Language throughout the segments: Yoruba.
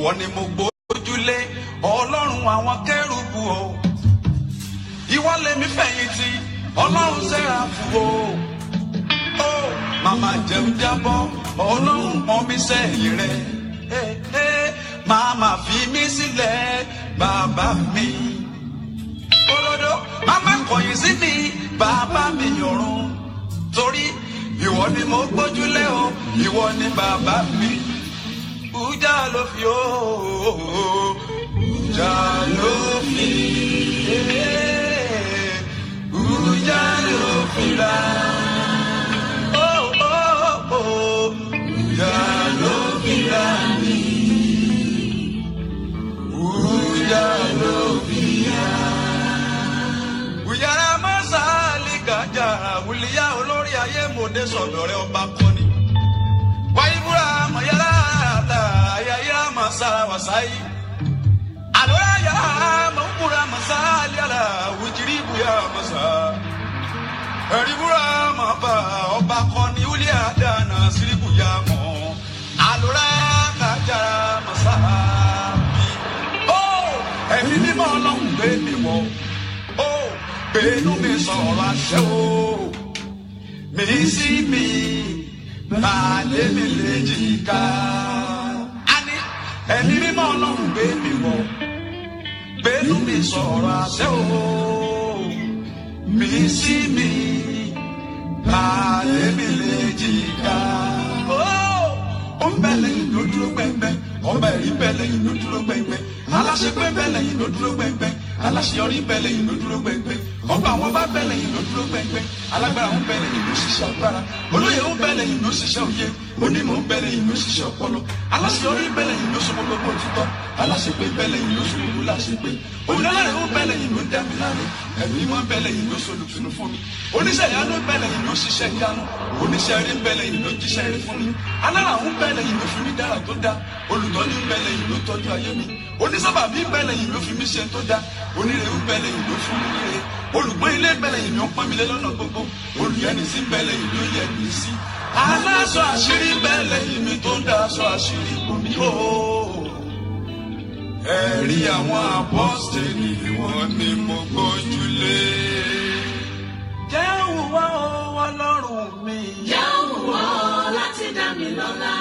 ìwọ ni mo gbójúlé ọlọ́run àwọn kérúbù o ìwọ lèmi fẹ̀yìntì ọlọ́run séráfù o màmá jẹun jábọ́ ọlọ́run mọ́ mi sẹ́yìn rẹ̀ màmá fi mí sílẹ̀ bàbá mi olódó màmá kọ̀yìn sí mi bàbá mi yọ̀run torí ìwọ ni mo gbójúlé o ìwọ ni bàbá mi ujà ló fi o ujà ló fi ujà ló fi la ujà ló fi la mi ujà ló fi ya uyara masali gaja wuliya olórí ayé mòde sọ̀dọ̀ rẹ̀ ọba kọ́ni wáyébúra mọ̀yára ayáyá masara wasayi alora ya mọ̀kúra masali ala wùjírí buya masa ẹ̀ríbúra mọ̀ba ọba kọ́ni wúlíà dáná síríbù ya mọ̀ alora kájára masabi ẹ̀mí mímọ́ ọlọ́run gbé mi wọ̀ gbénú mi sọ̀rọ̀ àṣẹ o mi sí mi bàálé mi lè jìkà àní ẹ̀mí mímọ́ ọlọ́run gbé mi wọ̀ gbénú mi sọ̀rọ̀ àṣẹ o mi sí mi bàálé mi lè jìkà ó ń bẹ̀lẹ̀ yìí ló dúró gbẹ̀ngbẹ̀ ọba ẹ̀rí bẹ̀lẹ̀ yìí ló dúró gbẹ̀ngbẹ̀ aláṣẹ pé bẹ̀lẹ̀ yìí ló dúró gbẹ̀ngbẹ̀ aláṣeyọrí bẹ̀lẹ̀ yìí ló dúró gbẹ̀ngbẹ̀ ọba àwọn bá bẹ̀lẹ̀ yìí ló dúró gbẹ̀ngbẹ̀ alágbára ń bẹ̀lẹ̀ yìí ló ṣiṣẹ́ agbára olóyè ń bẹ̀lẹ̀ yìí ló ṣiṣẹ́ òye onímọ̀ ń bẹ̀lẹ̀ yìí ló ṣiṣẹ́ ọpọlọ aláṣeyọrí bẹ̀lẹ̀ yìí ló sọ gbogbo òtítọ́ aláṣepé bẹ̀lẹ̀ yìí ló sọ gbogbo láṣepé olùdarí ń bẹ̀lẹ̀ yìí ló dá mi láre ẹ̀mí mọ́ bẹ̀lẹ̀ yìí ló solùtùnú fún mi oníṣẹ́ ìyanu bẹ̀lẹ̀ yìí ló ṣiṣẹ́ ìyanu oníṣẹ́ rí bẹ̀lẹ̀ yìí ló jíṣẹ́ rí fún mi alára ń bẹ̀lẹ̀ yìí ló fi mí dára tó dá olùtọ́jú bẹ̀lẹ̀ yìí ló tọ́jú ayé mi onísábàbí bẹ̀lẹ̀ yìí ló fi mí ṣe tó dá onírè ń bẹ̀lẹ̀ yìí ló fún mi níre olùgbọ́n ilé bẹ̀lẹ̀ yìí ló ń pọ́n mi lé lọ́nà gbogbo olùyẹni sí bẹ̀lẹ̀ yìí ló yẹ mí sí aláṣọ àṣírí bẹ̀lẹ̀ yìí mi tó ń dá aṣọ àṣírí omi o ẹ̀rí àwọn apọ́sítélì wọn ni mo gbójúlé jẹ́ òwúwọ́ ọlọ́run mi jẹ́ òwúwọ́ láti dá mi lọ́lá.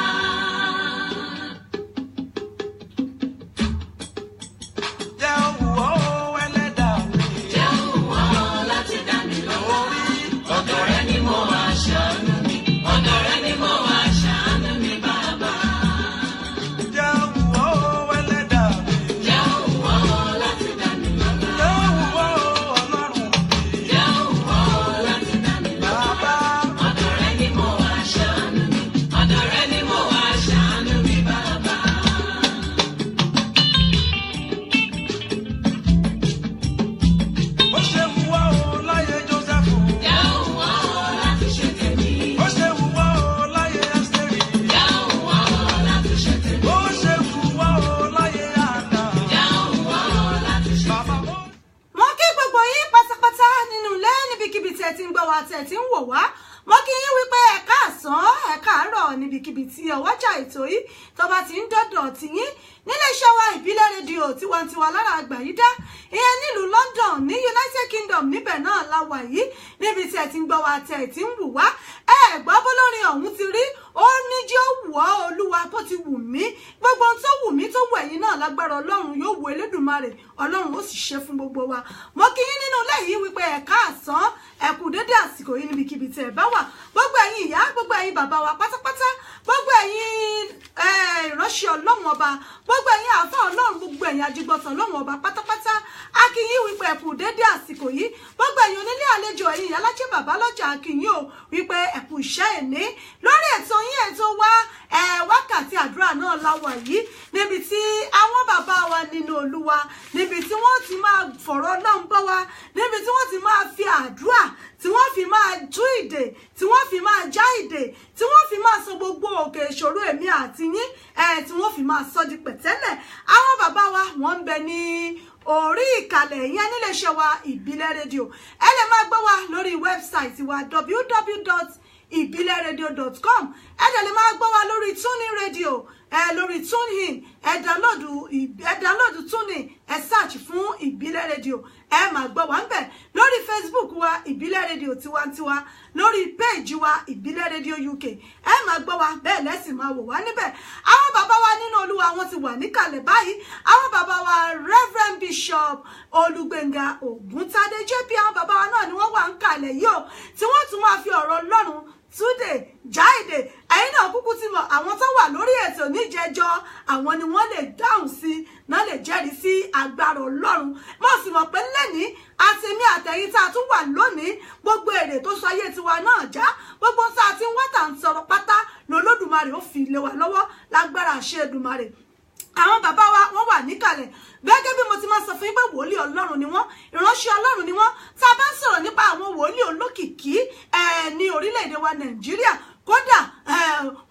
tí ń wò wá mo kí yín wípé ẹ káàsán ẹ káàárọ̀ níbikíbi tí ọwọ́jà ètò yìí tó bá ti ń dọ́dọ̀ tì yín nílé iṣẹ́ wa ìbílẹ̀ rédíò tiwantiwa lára àgbàyídá ìyẹn nílùú London ní United Kingdom níbẹ̀ náà la wà yìí níbi tí ẹ ti ń gbọ́ wa tẹ̀ ẹ ti ń wù wá ẹ gbọ́ bólórin ọ̀hún ti rí ó ní jẹ́ ó wù ọ́ olúwa bó ti wù mí gbogbo ohun tó wù mí tó wù ẹ̀yin náà lágbára ọlọ́run yóò wù Elédùmarè ọlọ́run ó sì ṣe fún gbogbo wa mo kí yín nínú ilé yìí wípé ẹ káàsán ẹ kú dédé àsìkò yìí níbikíbi tí ẹ bá wà gbogbo ẹ̀yin ìyá gbogbo ẹ̀yin bàbá wa pátápátá gbogbo ẹ̀yin ìránṣẹ́ ọlọ́run ọba gbogbo ẹ̀yin àfáà ọlọ́run gbogbo ẹ̀yin ajígbọ́tọ̀ ọlọ́run ọba pátápátá a kí yín wípé ẹ kú dédé àsìkò yìí gbogbo ẹ̀yin onílé àlejò ẹ̀yin ìyálájẹ́ bàbá lọ́jà a kí yín o wípé ẹ kú iṣẹ́ ẹ̀ní lórí ètò yín ètò wa wákàtí àdúrà náà la wà yìí níbi tí àwọn bàbá wa nínú Olúwa níbi tí wọ́n ti máa fọ̀rọ̀ náà ń bọ́ wa níbi tí wọ́n ti máa fi àdúrà tí wọ́n fi máa tú ìdè tí wọ́n fi máa já ìdè tí wọ́n fi máa sọ gbogbo òkè ìṣòro èmi àti yín tí wọ́n fi máa sọ di pẹ̀tẹ́lẹ̀ àwọn bàbá wa wọ́n ń bẹ ní orí ìkàlẹ̀ ìyẹn níléeṣẹ́ wa ìbílẹ̀ rédíò ẹ lè máa gbọ́ wa lórí wẹ́bsáìtì wa www.ibileradio ibileradio.com. Ẹ dẹ̀ lè máa gbọ́ wa lórí TuneIn Radio, lórí TuneIn, ẹ download TuneIn, ẹ search fún Ìbílẹ̀ Radio, ẹ máa gbọ́ wa ńbẹ̀. Lórí Facebook wa Ìbílẹ̀ Radio Tiwantiwa, lórí page wa Ìbílẹ̀ Radio UK, ẹ máa gbọ́ wa bẹ́ẹ̀ lẹ́sìn máa wò wá níbẹ̀. Àwọn bàbá wa nínú Olúwa wọ́n ti wà níkàlẹ̀ báyìí. Àwọn bàbá wa Reverend Bishop Olúgbénga Ògúntádé JP, àwọn bàbá wa náà ni wọ́n wà níkàlẹ̀ yìí o, tí wọ́n tún máa fi ọ̀rọ̀ Ọlọ́run túdè jáde. Ẹ̀yin náà kúkú ti mọ̀ àwọn tó wà lórí ètò níjẹjọ, àwọn ni wọ́n lè dáhùn sí, náà lè jẹ́rìí sí agbára Ọlọ́run. Mo sì mọ̀ pé lẹ́ni àtẹ̀mí àtẹ̀yìn tá a tún wà lónìí, gbogbo èrè tó sọ ayé tiwa náà já, gbogbo tá a ti ń wá tà ń sọ̀rọ̀ pátá lọ́lọ́dùmarè ó fi lé wa lọ́wọ́ lágbára àṣẹ Èdùmarè. Àwọn bàbá wa wọ́n wà níkàlẹ̀ gẹ́gẹ́ bí mo ti máa sọ fún yín pé wòlíì Ọlọ́run ni wọ́n, ìránṣẹ́ Ọlọ́run ni wọ́n. Tá a bá ń sọ̀rọ̀ nípa àwọn wòlíì olókìkí ní orílẹ̀-èdè wa Nàìjíríà, kódà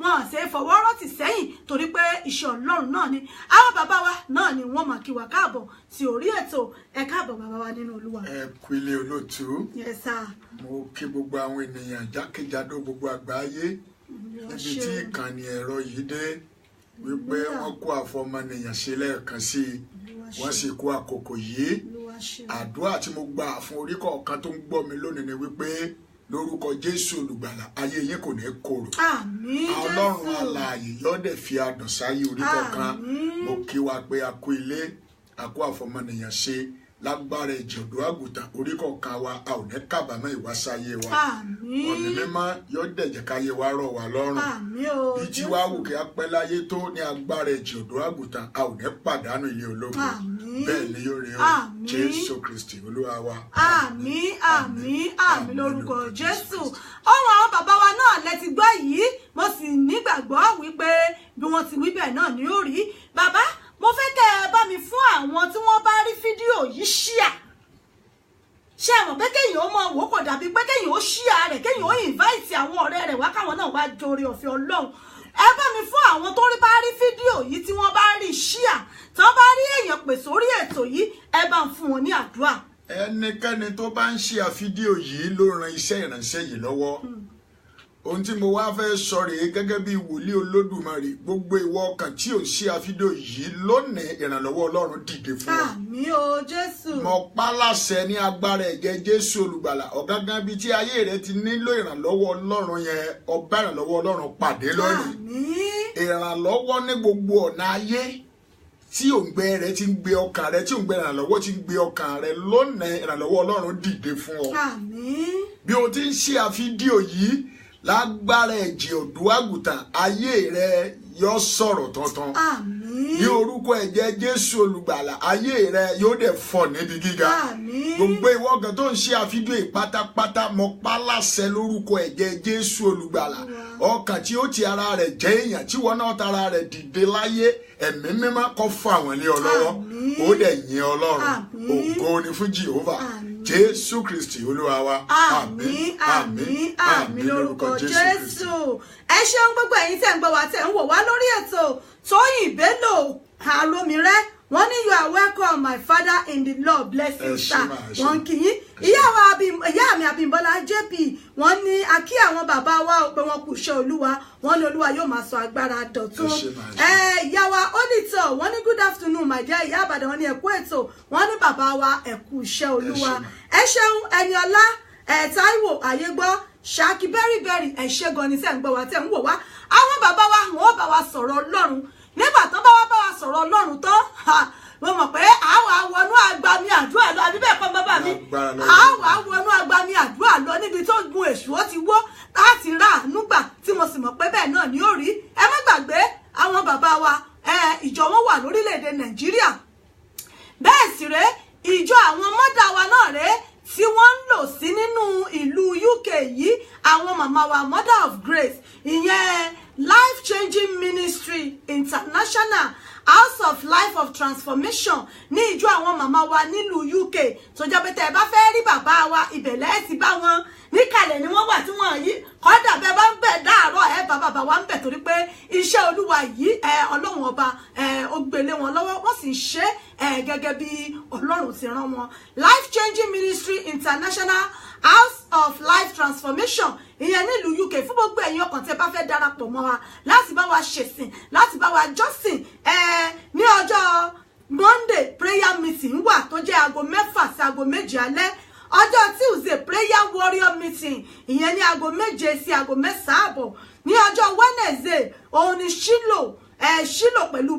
wọn ṣe fọwọ́ rọ́tì sẹ́yìn torí pé iṣẹ́ Ọlọ́run náà ni. Àwọn bàbá wa náà ni wọ́n máa kí wa káàbọ̀ sí orí ètò. Ẹ káàbọ̀ bàbá wa nínú Olúwa. Ẹ kú ilé olóòtú. Yes sir. Mo kí gbogbo àwọn ènìyàn jákèjádò gbogbo àgbáyé níbi tí ìkànnì ẹ̀rọ yìí dé, wípé wọ́n kó àfọmọnìyàn ṣe lẹ́ẹ̀kan sí i, wọ́n sì kó àkókò yìí. Àdúrà tí mo gbà fún orí kọ̀ọ̀kan tó ń gbọ́ mi lónìí ni wípé lórúkọ Jésù olùgbàlà, ayé yín kò ní korò. Àmín Jésù. Ọlọ́run alààyè yóò dẹ̀ fi adùn sáyé orí kọ̀ọ̀kan. Mo kí wa pé a kú ilé, a kó àfọmọnìyàn ṣe lágbára ìjọ̀dún àgùntàn orí kọ̀ọ̀kan wa, a ò ní kábàámọ̀ ìwásáyé wa. Àmín. Ọ̀nà mímọ́ yóò dẹ̀ jẹ́ káyé wa rọ̀ wá lọ́rùn. Àmín o. Bí tí wàá wù kí a pẹ́ láyé tó ní agbára ìjọ̀dún àgùntàn, a ò ní pàdánù ilé ológo. Àmín. Bẹ́ẹ̀ ni yóò rí o. Àmín. Jésù Kristi Olúwa wa. Àmín, àmín, àmín lórúkọ Jésù. Ohun àwọn bàbá wa náà lẹ ti gbọ́ yìí, mo sì nígbàgbọ́ wípé bí wọ́n ti wí bẹ́ẹ̀ náà ni ó rí. Bàbá, mo fẹ́ kẹ́ ẹ bá mi fún àwọn tí wọ́n bá rí fídíò yìí ṣíà. Ṣé ẹ mọ̀ pé kéèyàn ó mọ̀ wò kò dàbí pé kéèyàn ó ṣíà rẹ̀, kéèyàn ó invite àwọn ọ̀rẹ́ rẹ̀ wá káwọn náà wá jọre ọ̀fẹ́ Ọlọ́run. Ẹ bá mi fún àwọn tó rí bá rí fídíò yìí tí wọ́n bá rí ṣíà, tí wọ́n bá rí èèyàn pè sórí ètò yìí, ẹ bá ń fún wọn ní àdúrà. Ẹnikẹ́ni tó bá ń ṣe àfídíò yìí ló ran iṣẹ́ ìránṣẹ́ yìí lọ́wọ́. Ohun tí mo wá fẹ́ sọ rèé gẹ́gẹ́ bí wòlíì Olódùmarè, gbogbo ìwọ ọkàn tí ò ń ṣe àfídíò yìí lónìí, ìrànlọ́wọ́ Ọlọ́run dìde fún ọ. Àmín o Jésù. Mo pa láṣẹ ní agbára ẹ̀jẹ̀ Jésù olùgbàlà, ọ̀gángan bíi tí ayé rẹ ti nílò ìrànlọ́wọ́ Ọlọ́run yẹn, ọba ìrànlọ́wọ́ Ọlọ́run pàdé lónìí. Àmín. Ìrànlọ́wọ́ ní gbogbo ọ̀nà ayé tí òǹgbẹ rẹ ti ń gbé ọkàn rẹ, tí òǹgbẹ ìrànlọ́wọ́ ti ń gbé ọkàn rẹ, lónìí ìrànlọ́wọ́ Ọlọ́run dìde fún ọ. Àmín. Bí o ti ń ṣe àfídíò yìí, lágbára ẹ̀jẹ̀ ọ̀dọ́ àgùntàn, ayé rẹ yóò sọ̀rọ̀ tọ̀tàn. Àmín. Ní orúkọ ẹ̀jẹ̀ Jésù olùgbàlà, ayé rẹ yóò dẹ̀ fọ̀ níbi gíga. Àmín. Gbogbo ìwọ kan tó ń ṣe àfídíò pátápátá, mo pa láṣẹ lórúkọ ẹ̀jẹ̀ Jésù olùgbàlà, ọkàn tí ó ti ara rẹ̀ jẹ́ èèyàn, tí wọn náà tara rẹ̀ dìde láyé, ẹ̀mí mímọ́ kó fà wọ́n lé ọ lọ́wọ́. Àmín. Ó dẹ̀ yìn Ọlọ́run. Àmín. Ògo ni fún Jèhófà. Àmín. Jésù Kristi Olúwa wa. Àmín, àmín, àmín lórúkọ Jésù. Ẹ ṣeun gbogbo ẹ̀yin tẹ́ ń gbọ́ wa, tẹ́ ń wò wá lórí ètò Tóyìn Bello Àròmírẹ́. Wọ́n ní you are welcome my father in the Lord, bless you sir. Wọ́n kì í. Ìyá mi Abímbọ́lá JP, wọ́n ní a kí àwọn bàbá wa pé wọ́n kú iṣẹ́ Olúwa, wọ́n ní Olúwa yóò máa sọ agbára dọ̀tun. Ìyá wa Onítọ̀, wọ́n ní good afternoon my dear ìyá Ìbàdàn, wọ́n ní ẹ kú ètò, wọ́n ní bàbá wa ẹ kú iṣẹ́ Olúwa. Ẹ ṣeun Ẹniọlá Táíwò Ayégbọ́ Ṣáàkì bẹ́rìbẹ́rì, ẹ ṣé gan ni tẹ́ ń gbọ́ wa, tẹ́ ń wò wá. Àwọn bàbá wa wọ́n bá wa sọ̀rọ̀ Ọlọ́run. Nígbà tó bá wa sọ̀rọ̀ Ọlọ́run tán, mo mọ̀ pé àwọn àwọnú agbami àdúrà lọ, àbí bẹ́ẹ̀ kọ́ bàbá mi, àwọn àwọnú agbami àdúrà lọ níbi tó gun èṣù ó ti wó láti rà àánú gbà, tí mo sì mọ̀ pé bẹ́ẹ̀ náà ni ó rí. Ẹ má gbàgbé àwọn bàbá wa ìjọ wọn wà lórílẹ̀‐èdè Nàìjíríà, bẹ́ẹ̀ sì rèé ìjọ àwọn mọ́dà wa náà rèé tí wọ́n ń lò sí nínú ìlú UK yìí, àwọn màmá wa Mother of Grace, ìyẹn Life Changing Ministry International, House of Life of Transformation, ní ìjọ àwọn màmá wa nílùú UK, tó jẹ́ pé tẹ́ ẹ bá fẹ́ rí bàbá wa ìbẹ̀lẹ̀ ti bá wọn níkàlẹ̀ ni wọ́n wà tí wọ́n yí kọ́dà bẹ́ẹ̀ bá ń bẹ̀ dáàárọ̀ ẹ bá bàbá wa ń bẹ̀, torí pé iṣẹ́ Olúwa yìí Ọlọ́run ọba ó ó gbélé wọn lọ́wọ́ wọ́n sì ń ṣe gẹ́gẹ́ bí Ọlọ́run ti rán wọn. Life Changing Ministry International House of Life Transformation ìyẹn nílùú UK fún gbogbo ẹ̀yin ọkàn tẹ́ bá fẹ́ darapọ̀ mọ́ wa láti bá wa ṣèsìn láti bá wa jọ́sìn ní ọjọ́ Monday prayer meeting wà tó jẹ́ aago 6 sí aago 7 alẹ́. Ọjọ́ Tuesday prayer warrior meeting ìyẹn ní aago 7 sí aago 9 àbọ̀. Ní ọjọ́ Wednesday òun ni Ṣílò pẹ̀lú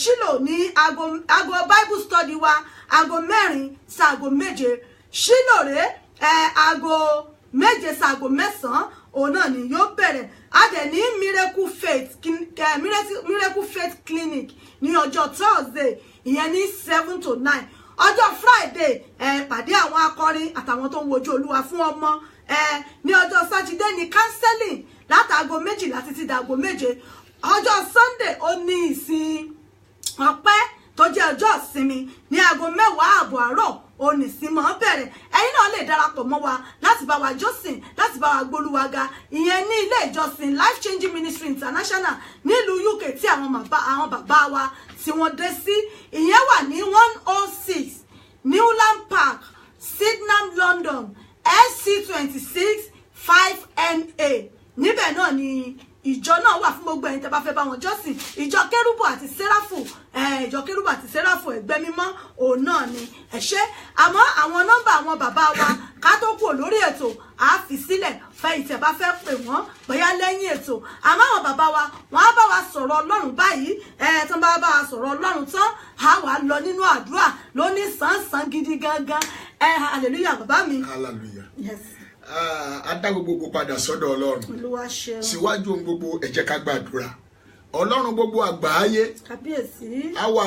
Ṣílò ní aago Bible study wa aago 4 sí aago 7. Ṣílò rèé aago 7 sí aago 9 òun náà ni yóò bẹ̀rẹ̀. A dẹ̀ ní Miracle Faith Clinic ní ọjọ́ Thursday ìyẹn ní 7 to 9. Ọjọ́ Friday pàdé àwọn akọrin àtàwọn tó ń wojú Olúwa fún ọmọ. Ní ọjọ́ Saturday ní counseling látago 12 títí dago 7. Ọjọ́ Sunday ó ní ìsìn ọpẹ́ tó jẹ́ ọjọ́ ìsinmi ní aago 10 àbọ̀ àárọ̀ òní sí mọ́ bẹ̀rẹ̀. Ẹ̀yin náà lè darapọ̀ mọ́ wa láti bá wa jọ́sìn láti bá wa gbólúwa ga ìyẹn ní ilé ìjọsìn Life Changing Ministry International nílùú UK tí àwọn bàbá wa tí wọ́n dé sí. Ìyẹn wà ní 106 Newland Park, Sydenham, London, SC26 5NA. Níbẹ̀ náà ni ìjọ náà wà fún gbogbo ẹ̀yin tẹ́ bá fẹ́ bá wọn jọ́sìn. Ìjọ Kérúbù àti Séráfù ẹgbẹ́ mímọ́ òun náà ni ẹ ṣé. Àmọ́ àwọn nọ́mbà àwọn bàbá wa ká tó kúrò lórí ètò á fi sílẹ̀ fẹ́ ìtẹ́ bá fẹ́ pè wọ́n bóyá lẹ́yìn ètò. Àmọ́ àwọn bàbá wa wọ́n á bá wa sọ̀rọ̀ Ọlọ́run báyìí tó bá wa sọ̀rọ̀ Ọlọ́run tán á wà lọ nínú àdúrà lóní sánsan gidi gangan. Hallelujah bàbá mi. Hallelujah. Yes. A dá gbogbo padà sọ́dọ̀ Ọlọ́run. Olúwa ṣeun. Síwájú ohun gbogbo ẹ jẹ́ ká gbàdúrà. Ọlọ́run gbogbo àgbáyé. Kábíyèsí. A wà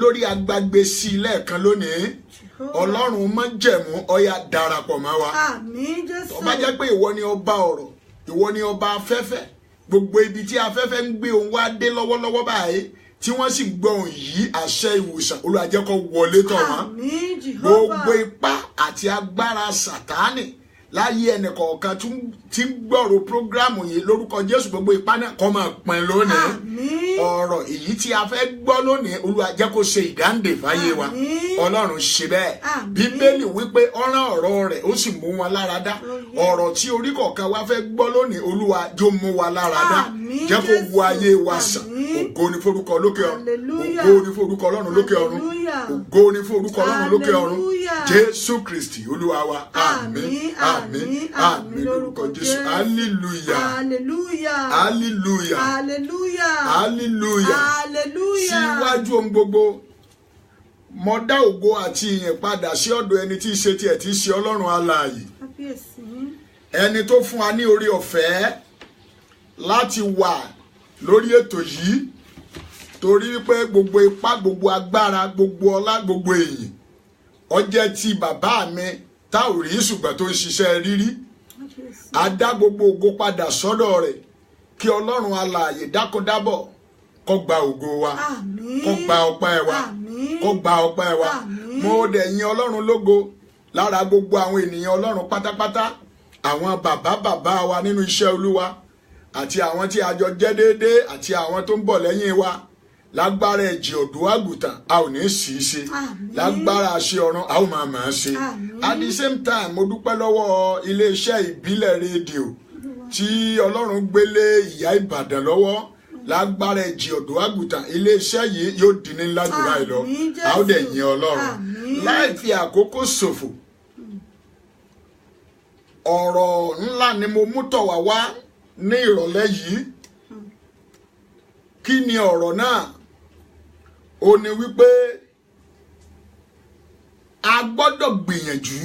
lórí agbágbé sí lẹ́ẹ̀kan lónìí. Ọlọ́run májẹ̀mú ọya darapọ̀ mọ́ wa. Àmín Jésù. Tó bá jẹ́ pé ìwọ ni ọba ọ̀rọ̀, ìwọ ni ọba afẹ́fẹ́. Gbogbo ibi tí afẹ́fẹ́ ń gbé ohùn wá dé lọ́wọ́lọ́wọ́ báyìí tí wọ́n sì gbọ́ ohùn yìí àṣẹ ìwòsàn Olúwa jẹ́ kó wọlé tọ̀ wọ́n. Àmín Jèhófà. Gbogbo ipá àti agbára Sátánì láyé ẹnìkọ̀ọ̀kan tí ń gbọ́rọ̀ prógrámù yìí lórúkọ Jésù gbogbo ipá náà kó máa pín lónìí. Àmín. Ọ̀rọ̀ èyí tí a fẹ́ gbọ́ lónìí Olúwa jẹ́ kó ṣe ìdáǹdè fáyé wa. Àmín. Ọlọ́run ṣe bẹ́ẹ̀. Àmín. Bíbélì wípé ọ̀ràn ọ̀rọ̀ rẹ̀ ó sì mú wọn lára dá. Ọ̀rọ̀ tí orí kọ̀ọ̀kan wa fẹ́ gbọ́ lónìí Olúwa jó mú wa lára dá. Àmín, jẹ́ kó wo ayé wa Jésù. sàn. Àmín. Ògo ni forúkọ lókè ọ̀run. Hallelujah. Ògo ni forúkọ Ọlọ́run lókè ọ̀run. Hallelujah. Ògo ni forúkọ Ọlọ́run lókè ọ̀run. Hallelujah. Jésù Kristi Olúwa wa. Àmín, àmín, àmín lórúkọ Jésù. Hallelujah. Hallelujah. Hallelujah. Hallelujah. Hallelujah. Hallelujah. Síwájú ohun gbogbo, mo dá ògo àti ìyìn padà sí ọ̀dọ̀ ẹni tí í ṣe tiẹ̀ tí í ṣe Ọlọ́run alààyè. Kábíyèsí. Ẹni tó fún wa ní orí ọ̀fẹ́ láti wà lórí ètò yìí torí wípé gbogbo ipá, gbogbo agbára, gbogbo ọlá, gbogbo èyìn ó jẹ́ ti bàbá mi tá ò rí ṣùgbọ́n tó ń ṣiṣẹ́ rírí. Kábíyèsí. A dá gbogbo ògo padà sọ́dọ̀ rẹ̀ kí Ọlọ́run alààyè dákúndábọ̀ kó gba ògo wa. Àmín. Kó gba ọpẹ́ wa. Àmín. Kó gba ọpẹ́ wa. Àmín. Mo dẹ̀ yìn Ọlọ́run lógo lára gbogbo àwọn ènìyàn Ọlọ́run pátápátá, àwọn bàbá wa nínú iṣẹ́ Olúwa àti àwọn tí a jọ jẹ́ déédéé àti àwọn tó ń bọ̀ lẹ́yìn wa. Lágbára ẹ̀jẹ̀ ọ̀dọ́ àgùntàn a ò ní sì í ṣe. Àmín. Lágbára àṣẹ ọ̀run a ó máa ṣe. Àmín. At the same time mo dúpẹ́ lọ́wọ́ iléeṣẹ́ ìbílẹ̀ rédíò tí Ọlọ́run gbélé ìyá Ìbàdàn lọ́wọ́. Lágbára ẹ̀jẹ̀ ọ̀dọ́ àgùntàn iléeṣẹ́ yìí yóò di ní ńlá jù báyìí lọ. Àmín, Jésù. A ó dẹ̀ yìn Ọlọ́run. Àmín. Láì fi àkókò ṣòfò, ọ̀rọ̀ ńlá ni mo mú tọ̀ wá ní ìrọ̀lẹ́ yìí. Kí ni ọ̀rọ̀ náà? Ó ní wípé a gbọ́dọ̀ gbìyànjú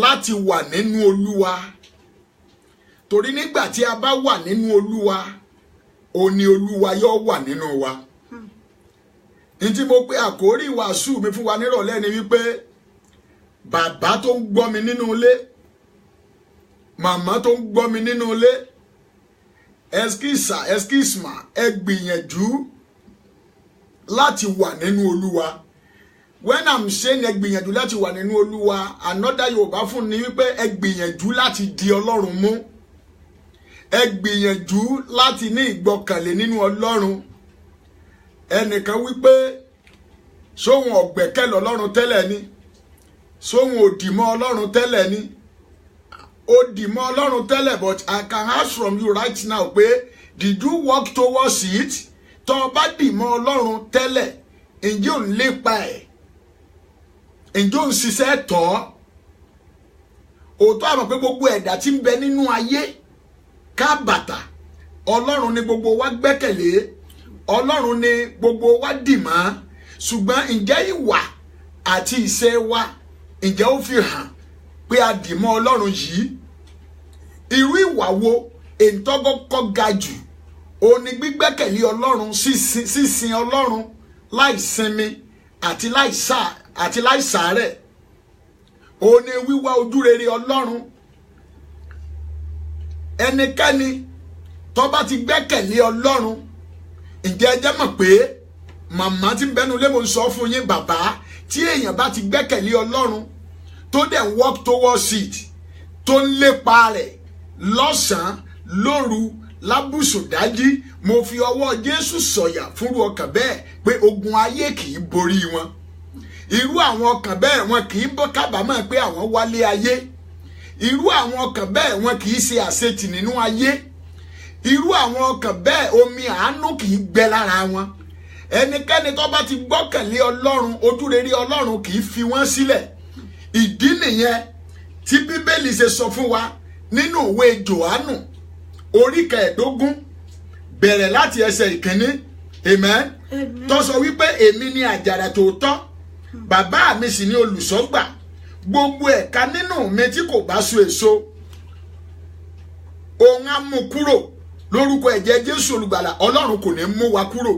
láti wà nínú Olúwa, torí nígbà tí a bá wà nínú Olúwa ó ní Olúwa yóò wà nínú wa. Ní tí mo pé àkórí ìwàásù mi fún wa nírọ̀lẹ́ ni wípé bàbá tó ń gbọ́ mi nínú ilé, màmá tó ń gbọ́ mi nínú ilé, ẹskísà ẹ gbìyànjú láti wà nínú Olúwa. When I'm saying ẹ gbìyànjú láti wà nínú Olúwa, another Yorùbá fún ni wípé ẹ gbìyànjú láti di Ọlọ́run mú. Ẹ gbìyànjú láti ní ìgbọ́kànlé nínú Ọlọ́run. ẹnìkan wípé sóhun ọ̀gbẹ́kẹ̀lé Ọlọ́run tẹ́lẹ̀ ni sóhun òdìmọ́ Ọlọ́run tẹ́lẹ̀ ni òdìmọ́ Ọlọ́run tẹ́lẹ̀, but I can ask from you right now pé did you work towards it? tó o bá dìmọ́ Ọlọ́run tẹ́lẹ̀ ǹjẹ́ ò ń lépa ẹ̀ ǹjẹ́ ò ń ṣiṣẹ́ tọ́ òótọ́ àmọ́ pé gbogbo ẹ̀dá tí ń bẹ nínú ayé kábàtà Ọlọ́run ni gbogbo wa gbẹ́kẹ̀lé Ọlọ́run ni gbogbo wa dìmọ́ ṣùgbọ́n ǹjẹ́ ìwà àti ìṣe wa ǹjẹ́ ó fi hàn pé a dìmọ́ Ọlọ́run yìí? irú ìwà wo èntọ́gọ́kọ́ ga jù òun ni gbígbẹ́kẹ̀lé Ọlọ́run, sísin Ọlọ́run láìsinmi àti láìsàárẹ̀, òun ni wíwá ojúrere Ọlọ́run. ẹnikẹ́ni tó bá ti gbẹ́kẹ̀lé Ọlọ́run, ǹjẹ́ ẹ jẹ́ mọ̀ pé màmá tí ń bẹnu lé mo ń sọ fún yín bàbá, tí èèyàn bá ti gbẹ́kẹ̀lé Ọlọ́run tó dẹ̀ work towards it, tó ń lépa rẹ̀ lọ́sàn-án lóru lábùsùndájí, mo fi ọwọ́ Jésù sọ̀yà fúnrú ọkàn bẹ́ẹ̀ pé ogun ayé kì í borí wọn. irú àwọn ọkàn bẹ́ẹ̀ wọn kì í kábàámọ̀ pé àwọn wálé ayé. irú àwọn ọkàn bẹ́ẹ̀ wọn kì í ṣe àṣetì nínú ayé. irú àwọn ọkàn bẹ́ẹ̀ omi àánú kì í gbẹ lára wọn. ẹnikẹ́ni tó bá ti gbọ́kànlé Ọlọ́run, ojúrere Ọlọ́run kì í fi wọ́n sílẹ̀. ìdí nìyẹn tí Bíbélì ṣe sọ fún wa nínú ìwé Jòhánù orí 15 bẹ̀rẹ̀ láti ẹsẹ̀ 1, amen, tó sọ wípé èmi ni àjàrà tòótọ́, bàbá mi sì ni olùṣọ́gbà, gbogbo ẹ̀ka nínú mi tí kò bá so èso òun á mú kúrò lórúkọ ẹ̀jẹ̀ Jésù olùgbàlà. Ọlọ́run kò ní mú wa kúrò.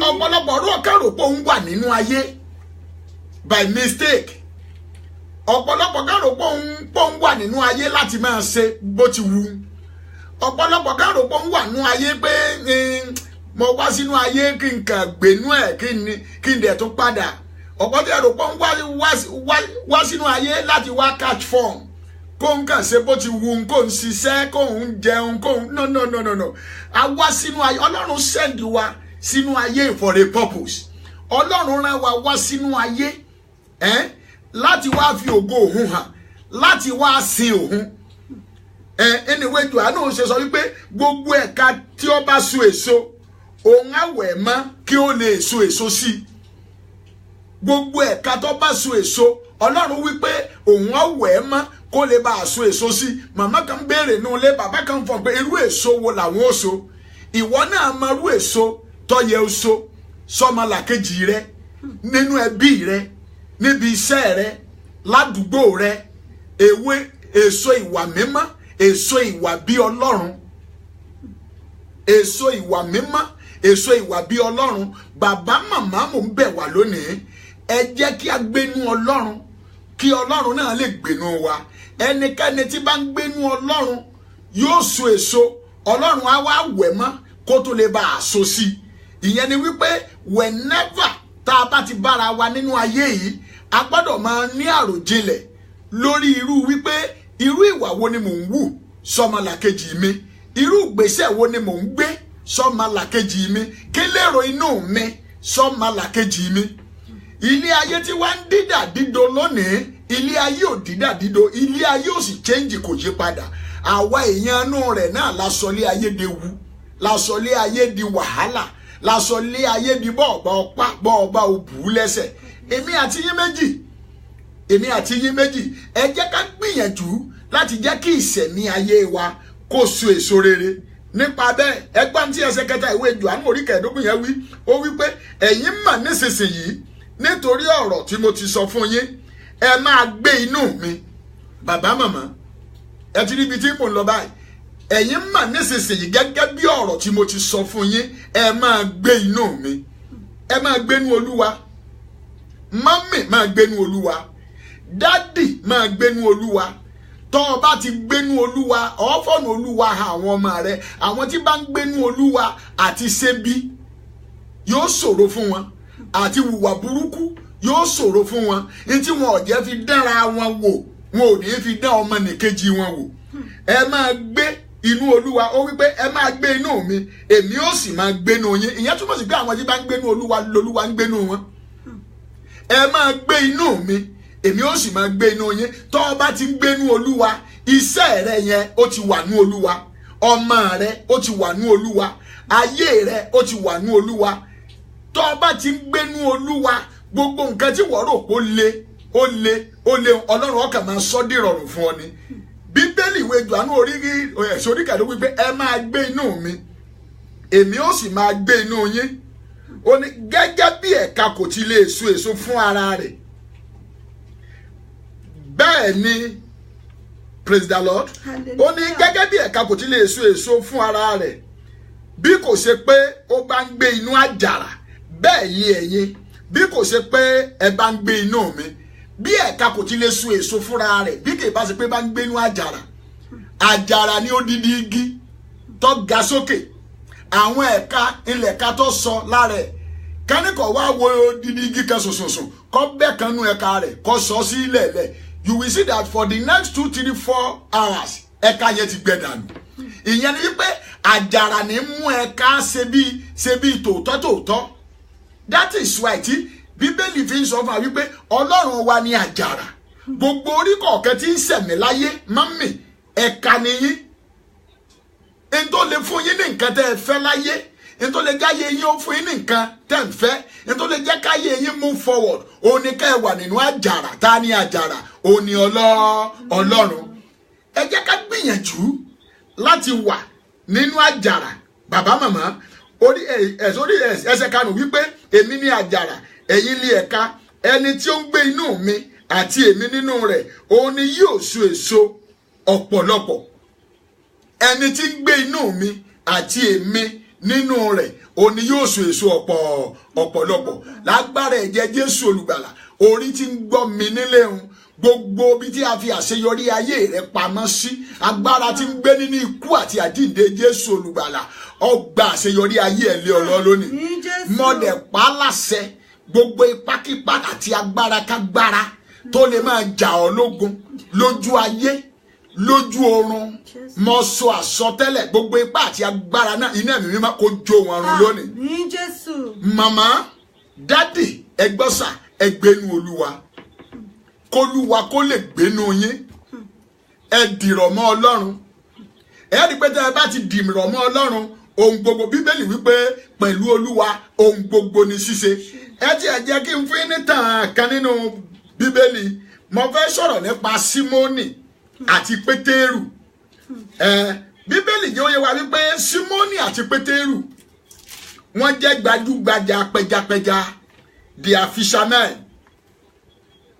ọ̀pọ̀lọpọ̀ ọ̀rọ̀ kẹ́rò pé òun wà nínú ayé by mistake. ọ̀pọ̀lọpọ̀ kẹ́rò pé òun wà nínú ayé láti máa ṣe bó ti wù. ọ̀pọ̀lọpọ̀ kẹ́rò pé òun wà nínú ayé pé mo wá sínú ayé kí n kàn gbénú ẹ̀ kí n dẹ̀ tún padà. ọ̀pọ̀ kẹ́rò pé òun wá sínú ayé láti wá catch form, kó ń kàn ṣe bó ti wù, kó ń ṣiṣẹ́, kó ń jẹun, no. a wá sínú ayé. Ọlọ́run send wa sínú ayé for a purpose. Ọlọ́run rán wa wá sínú ayé láti wá fi ògo òun hàn, láti wá sin òun. Anyway, Jòhánù ṣe sọ wípé gbogbo ẹ̀ka tí ó bá so èso òun á wẹ̀ mọ́ kí ó lè so èso sí i. gbogbo ẹ̀ka tó bá so èso Ọlọ́run wípé òun á wẹ̀ mọ́ kó lè bá a so èso sí i. màmá kan béèrè nínú ilé, bàbá kan fọ̀ pé irú èso wo làwọn ó so. ìwọ náà mọ irú èso tó yẹ ó so sọ́mọlàkejì rẹ, nínú ẹbí rẹ, níbi iṣẹ́ rẹ, ládùúgbò rẹ. èso ìwà mímọ́, èso ìwà bí Ọlọ́run, èso ìwà mímọ́, èso ìwà bí Ọlọ́run. bàbá màmá mò ń bẹ̀ wá lónìí, ẹ jẹ́ kí a gbénú Ọlọ́run kí Ọlọ́run náà lè gbénú wa. ẹnikẹ́ni tí bá ń gbénú Ọlọ́run yóò so èso. Ọlọ́run á wá wẹ̀ mọ́ kó tó lè bá a so sí i. ìyẹn ni wípé whenever tá a bá ti bára wa nínú ayé yìí, a gbọ́dọ̀ máa ní àròjinlẹ̀ lórí irú wípé irú ìwà wo ni mò ń wù sọ́mọlàkejì mi, irú ìgbésẹ̀ wo ni mò ń gbé sọ́mọlàkejì mi, kí lérò inú mi sọ́mọlàkejì mi. ilé ayé tí wá ń dídà dídò lónìí, ilé ayé ò dídà dídò, ilé ayé ò sì change, kò yí padà. àwa èèyàn inú rẹ̀ náà la sọ ilé ayé di ewu, la sọ ilé ayé di wàhálà, la sọ ilé ayé di bọ́ọ̀bá òbú lẹ́sẹ̀. èmi àti yín méjì, ẹ jẹ́ ká gbìyànjú láti jẹ́ kí ìṣẹ̀mí ayé wa kó so èso rere. nípa bẹ́ẹ̀, ẹgbọ́n tí ẹsẹ̀ kẹta ìwé Jòhánù orí 15 yẹn wí, ó wí pé ẹ̀yin mọ̀ nísinsìnyí nítorí ọ̀rọ̀ tí mo ti sọ fún yín, ẹ máa gbé inú mi. bàbá màmá, ẹ ti rí ibi tí mò ń lọ báyìí. ẹ̀yin mọ̀ nísinsìnyí gẹ́gẹ́ bí ọ̀rọ̀ tí mo ti sọ fún yín, ẹ máa gbé inú mi. ẹ máa gbénú Olúwa. mọ́mì máa gbénú Olúwa. dádì máa gbénú Olúwa. tọ́ ọ bá ti gbénú Olúwa, ọ̀fọ̀nù Olúwa hàn àwọn ọmọ rẹ. àwọn tí bá ń gbénú Olúwa àti ṣebí yóò ṣòro fún wọn, àti hùwà burúkú yóò ṣòro fún wọn. ní tí wọn ò jẹ́ fi dánra wọn wò, wọn ò ní fi dán ọmọnìkejì wọn wò. ẹ máa gbé inú olúwa ó wípé ẹ máa gbé inú mi èmi ó sì máa gbénú yín. Ìyẹn túmọ̀ sí pé àwọn tí bá ń gbénú olúwa lolúwa ń gbénú wọn. Ẹ máa gbé inú mi èmi ó sì máa gbé inú yín. Tó o bá ti ń gbénú olúwa, iṣẹ́ rẹ yẹn ó ti wà ní olúwa, ọmọ rẹ ó ti wà ní olúwa, ayé rẹ ó ti wà ní olúwa. Tó o bá ti ń gbénú olúwa, gbogbo nǹkan tí wọ́n rò pé ó le ọlọ́run ọkàn máa sọ dìrọ̀rùn fún ọ ni. Bíbélì ìwé Jòhánù oríkàdó wípé ẹ máa gbé inú mi èmi ó sì máa gbé inú yín. Ó ní gẹ́gẹ́ bí ẹ̀ka kò ti lè so èso fún ara rẹ̀, bẹ́ẹ̀ ni praise the Lord. Ó ní gẹ́gẹ́ bí ẹ̀ka kò ti lè so èso fún ara rẹ̀ bí kò ṣe pé ó bá ń gbé inú àjàrà, bẹ́ẹ̀ ni ẹ̀yin bí kò ṣe pé ẹ bá ń gbé inú mi. Bí ẹ̀ka kò ti lè so èso fúnra rẹ̀ bí kì í bá ṣe pé bá ń gbé inú àjàrà. Àjàrà ni odidi igi tó ga sókè, àwọn ẹ̀ka ilẹ̀ ká tó sọ lára ẹ̀. Káníkọ̀ wá wo odidi igi kan ṣoṣoṣo kọ́ bẹ́ẹ̀ kan nú ẹ̀ka rẹ̀ kọ́ sọ sí ilẹ̀. You will see that for the next 2, 3, 4 hours ẹ̀ka yẹn ti gbẹ dànù. Ìyẹn ni wípé àjàrà ní mú ẹ̀ka ṣe bí tòótọ́. That is why tí Bíbélì fi ń sọ fún wa wípé Ọlọ́run wa ni àjàrà. Gbogbo orí kọ̀ọ̀kan tí ń ṣẹ̀mí láyé mọ́mì ẹ̀ka nìyí. Ẹni tó lè fún yín ní nǹkan tẹ́ ẹ fẹ́ láyé, ẹni tó lè jáyé yín ó fún yín ní nǹkan tẹ́ ẹ fẹ́, ẹni tó lè jẹ́ káyé yín move forward, òun ni ká ẹ wà nínú àjàrà. Ta ni àjàrà? Òun ni Ọlọ́run. Ẹ jẹ́ ká gbìyànjú láti wà nínú àjàrà. Bàbá màmá ẹsẹ̀ kanu wípé èmi ni àjàrà ẹ̀yin ni ẹ̀ka, ẹni tí ó ń gbé inú mi àti èmi nínú rẹ̀ òun ni yóò so èso ọ̀pọ̀lọpọ̀. Ẹni tí ń gbé inú mi àti èmi nínú rẹ̀ òun ni yóò so èso ọ̀pọ̀lọpọ̀. Lágbára ẹ̀jẹ̀ Jésù olùgbàlà, orí tí ń gbọ́ mi nílé ń gbogbo bí tí a fi àṣeyọrí ayé rẹ pamọ́ sí, agbára tí ń gbé nínú ikú àti àjíǹde Jésù olùgbàlà, ọgbà àṣeyọrí ayé ẹ̀ lé ọlọ́ lónìí. Mọ̀dẹ̀ pa láṣẹ gbogbo ipákípá àti agbára kágbára tó lè máa jà ọ́ lógun lójú ayé lójú oorun. Mo sọ àsọtẹ́lẹ̀ gbogbo ipá àti agbára náà iná ẹ̀mí mímọ́ kó jó wọn run lónìí. Màmá dádì ẹgbọ́sà ẹgbẹ́nu olúwa, kólúwa kó lè gbénu yín. Ẹ dìrọ̀ mọ́ Ọlọ́run. Ẹ rí pé tẹ́ ẹ bá ti dìrọ̀ mọ́ Ọlọ́run, ohun gbogbo Bíbélì wípé pẹ̀lú olúwa ohun gbogbo ni ṣíṣe. Ẹ ti ẹ̀ jẹ́ kí n fún yín ní tàn kan nínú Bíbélì. Mo fẹ́ sọ̀rọ̀ nípa Símónì àti Pétérù. Bíbélì jẹ́ ó yé wa wípé Símónì àti Pétérù wọ́n jẹ́ gbajúgbajà pẹjapẹja, they are fishermen.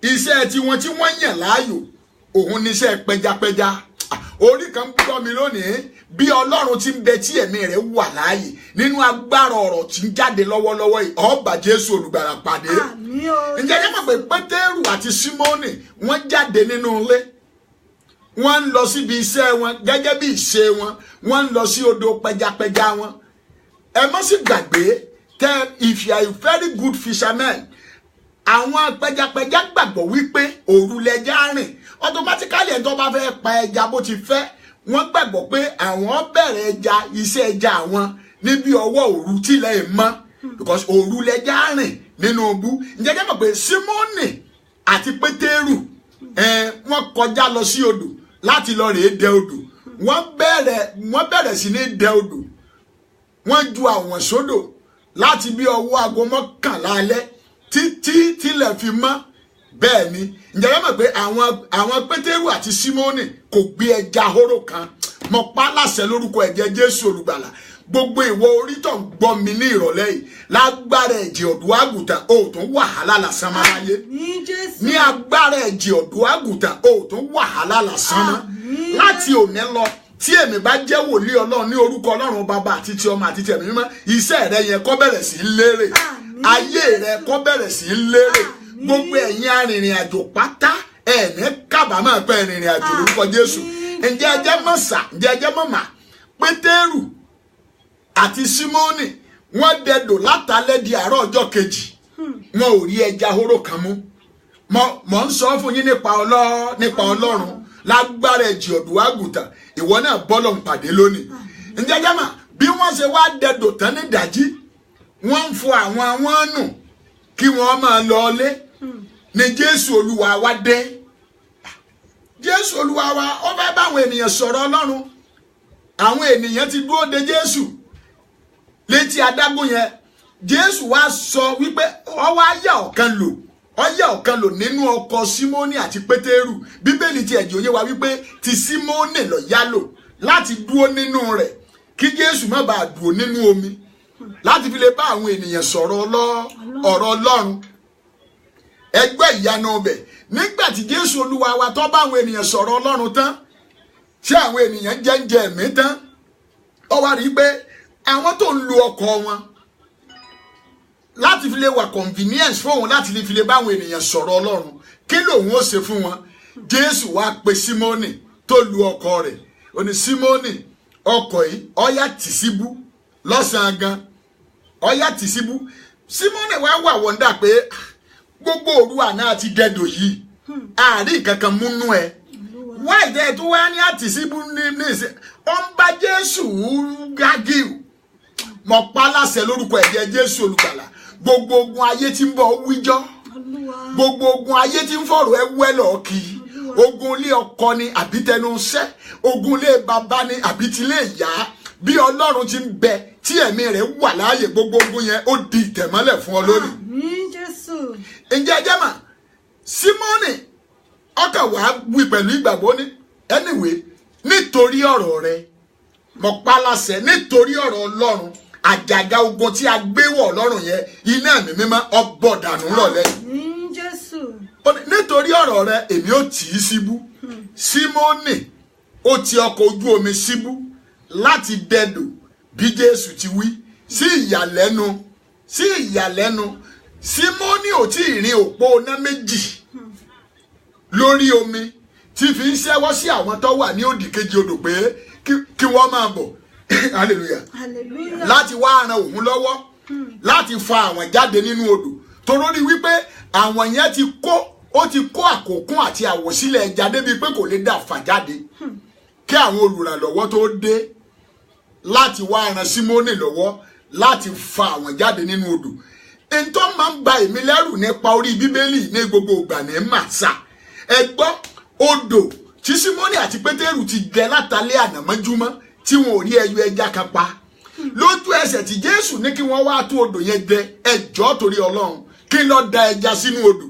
Iṣẹ́ tiwọn tí wọ́n yàn láàyò òun níṣẹ́ pẹjapẹja. Orí kan gbọ́ mi lónìí bí Ọlọ́run ti ń bẹ tí ẹ̀mí rẹ̀ wà láàyè nínú agbára ọ̀rọ̀ tí ń jáde lọ́wọ́lọ́wọ́ yìí, ó bá Jésù olùgbàlà pàdé. Ǹjẹ́ yẹn mọ̀ pé Pétérù àti Símónì wọ́n jáde nínú ilé, wọ́n ń lọ síbi iṣẹ́ wọn gẹ́gẹ́ bí ìṣe wọn, wọ́n ń lọ sí odò pẹjapẹja wọn. Ẹ má sì gbàgbé if you are a very good fisherman, àwọn pẹjapẹja gbàgbọ́ wípé òru lẹja rìn. Automatically ẹni tó bá fẹ́ pa ẹja bó ti fẹ́, wọ́n gbàgbọ́ pé àwọn bẹ̀rẹ̀ iṣẹ́ ẹja àwọn níbi ọwọ́ òru tílẹ̀ mọ́, because òru lẹja rìn nínú obú. Ǹjẹ́ jẹ́ mọ̀ pé Símónì àti Pétérù wọ́n kọjá lọ sí odò láti lọ rèé dẹ odò. Wọ́n bẹ̀rẹ̀ sí ní dẹ odò. Wọ́n ju àwọn sódò láti bí ọwọ́ aago 11 alẹ́ títí tílẹ̀ fi mọ́. Bẹ́ẹ̀ ni ǹjẹ́ ẹ mọ̀ pé àwọn Pétérù àti Símónì kò gbé ẹja hóró kan. Mo pa láṣẹ lórúkọ ẹ̀jẹ̀ Jésù olùgbàlà, gbogbo ìwọ orí tó ń gbọ́ mi ní ìrọ̀lẹ́ yìí, lágbára ẹ̀jẹ̀ ọ̀dọ́ àgùntàn ó tún wàhálà lásán máa láyé. Ní agbára ẹ̀jẹ̀ ọ̀dọ́ àgùntàn ó tún wàhálà lásán máa. Láti òní lọ tí èmi bá jẹ́ wòlíì Ọlọ́run ní orúkọ Ọlọ́run bàbá àti ti ọmọ àti ti ẹ̀mí mímọ́, iṣẹ́ rẹ yẹn kó bẹ̀rẹ̀ sí í lérè, ayé rẹ kó bẹ̀rẹ̀ sí í lérè. Gbogbo ẹ̀yin arìnrìn àjò pátá ẹ̀ní kábàámọ̀ pé ìrìnrìn àjò lórúkọ Jésù. Ǹjẹ́ ẹ jẹ́ mọ̀sà, ǹjẹ́ ẹ jẹ́ mọ̀mà, Pétérù àti Símónì wọ́n dẹdò látàlẹ́ di àárọ̀ ọjọ́ kejì, wọn ò rí ẹja hóró kan mú. Mo ń sọ fún yín nípa Ọlọ́run. lágbára ẹ̀jẹ̀ ọ̀dùn àgùntàn ìwọ náà bọ́lọ̀ ń pàdé lónìí. ǹjẹ́ jẹ́mà bí wọ́n ṣe wá dẹdò tán ní ìdájí wọ́n ń fọ àwọn nù kí wọ́n máa lọ ilé ni Jésù Olúwa wa dé. Jésù Olúwa wa ó fẹ́ báwọn ènìyàn sọ̀rọ̀ Ọlọ́run. Àwọn ènìyàn ti dúró de Jésù létí adágún yẹn. Jésù wá sọ wípé ó wá yà ọ̀kan lò nínú ọkọ̀ Símónì àti Pétérù. Bíbélì ti ẹ̀jẹ̀ òye wa wípé ti Símónì ló yá lò láti dúró nínú rẹ̀ kí Jésù má bàa dúró nínú omi láti fi lè bá àwọn ènìyàn sọ̀rọ̀ ọ̀rọ̀ Ọlọ́run. Ẹgbẹ́ ìyanu ọbẹ̀ nígbà tí Jésù Olúwa wa tó bá àwọn ènìyàn sọ̀rọ̀ Ọlọ́run tán tí àwọn ènìyàn jẹ́ǹjẹ́ ẹ̀mí tán ó wá rí pé àwọn tó ń lo ọkọ̀ wọn láti fi lè wà convenience fóun láti fi lè bá àwọn ènìyàn sọ̀rọ̀ Ọlọ́run kí lòun ó ṣe fún wọn. Jésù wá pe Símónì tó lu ọkọ̀ rẹ̀ ó ní Símónì ọkọ̀ yìí ọ̀yà tì síbú lọ́sàn-án gan ọ̀yà tì síbú. Símónì wá wà wọ́ndà pé gbogbo òru àná àti dẹ́dọ̀ yìí àárín kankan múnú ẹ wá ìdẹ́ tó wá ní àtì síbú ní ìsìn ó ń bá Jésù gágìw mọ̀ pa láṣẹ lórúkọ ẹ̀jẹ̀ Jésù Olùgbàlà gbogbo ogun ayé tí ń bọ̀ wíjọ́ gbogbo ogun ayé tí ń fọ̀rọ̀ ẹ wẹ́lọ̀ kì í ogun ilé ọkọ ni àbí tẹnu iṣẹ́ ogun ilé bàbá ni àbí tilé ìyá bí Ọlọ́run ti ń bẹ tí ẹ̀mí rẹ̀ wà láàyè gbogbo ogun yẹn ó di ìtẹ̀mọ́lẹ̀ fún ọ lónìí. ǹjẹ́ ẹjẹ́ mà Símónì ọkàn wàá wí pẹ̀lú ìgbàgbọ́ ní anyway nítorí ọ̀rọ̀ rẹ mọ̀ pa láṣẹ nítorí ọ̀rọ̀ Ọlọ́run àjàgà ogun tí a gbé wọ̀ Ọlọ́run yẹn iná ẹ̀mí mímọ́ ọgbọ́ dànù rọ̀lẹ́. nítorí ọ̀rọ̀ rẹ èmi ó tì í síbú. Símónì ó ti ọkọ̀ ojú omi síbú láti dẹdò bí Jésù ti wí sí ìyàlẹ́nu Símónì ò tí ì rin òpó iná méjì lórí omi tí fi ń ṣẹ́wọ́ sí àwọn tó wà ní òdì kejì odò pé kí wọ́n máa bọ̀ hallelujah láti wá ran òun lọ́wọ́ láti fa àwọn jáde nínú odò torí wípé àwọn yẹn ti kó àkókún àti àwòsílẹ̀ ẹja débi pé kò lè dà fà jáde kí àwọn olùrànlọ́wọ́ tó dé láti wá ran Símónì lọ́wọ́ láti fa àwọn jáde nínú odò. Ntọ́ máa ń ba èmi lẹ́rù nípa orí Bíbélì ní gbogbo ìgbà ní màsà ẹ gbọ́ odò tí Símónì àti Pétérù ti jẹ látàlẹ́ àná mọ́júmọ́ tí wọn ò rí ẹyọ ẹja kan pa lójú ẹsẹ̀ tí Jésù ní kí wọ́n wá tún odò yẹn dẹ ẹjọ́ torí Ọlọ́run kí ló da ẹja sínú odò.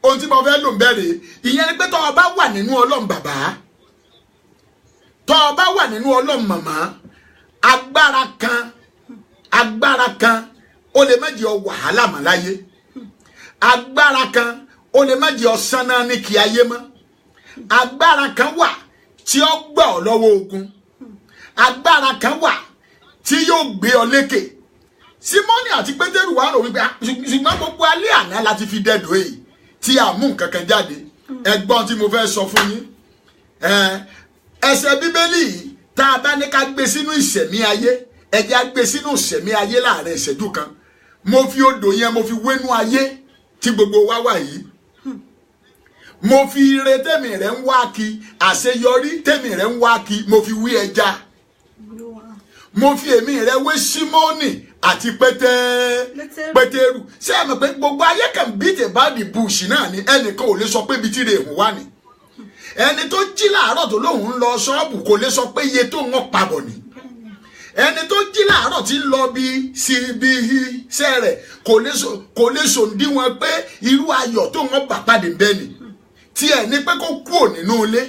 Ohun tí mo fẹ́ lò ń bẹ̀rẹ̀ ìyẹn ni pé tọ́ ọ bá wà nínú Ọlọ́run bàbá tọ́ ọ bá wà nínú Ọlọ́run màmá agbára kan ó lè má jẹ́ ọ wàhálà mọ́ láyé agbára kan ó lè má jẹ́ ọ sánná ní kí ayé mọ́ agbára kan wà tí ó gbà ọ́ lọ́wọ́ ogun agbára kan wà tí yóò gbé ọ lékè. Símónì àti Pétérù wà rò wípé ṣùgbọ́n gbogbo alẹ́ àná láti fi dẹ́dọ̀ èyí tí a mú nǹkan kan jáde ẹgbọ́n tí mo fẹ́ sọ fún yín ẹsẹ̀ Bíbélì yìí tá a bá ní ká gbé sínú ìṣẹ̀mí ayé ẹ̀jẹ̀ á gbé sínú ìṣẹ̀mí ayé láàrin ìṣẹ́jú kan mo fi odò yẹn mo fi wénú ayé tí gbogbo wa wà yìí mo fi ire tèmi rẹ̀ ń wá kí àṣeyọrí tèmi rẹ̀ ń wá kí mo fi wí ẹja mo fi èmi rẹ̀ wé Símónì àti Pétérù ṣé ẹ mọ̀ pé gbogbo ayé kan beat about the bush náà ni ẹnìkan ò lè sọ pé ibi tí rèé hùn wá ni ẹni tó jí láàárọ̀ tó lóun ń lọ ṣọ́ọ̀bù kò lè sọ pé iye tó ń wọ́n pabọ̀ ni ẹni tó jí láàárọ̀ tí ń lọ bí iṣẹ́ rẹ̀ kò lè sòǹdíwọ̀n pé irú ayọ̀ tó ń wọ́n bà pàdé bẹ́ẹ̀ ni tí ẹ̀ ní pé kó kúrò nínú ilé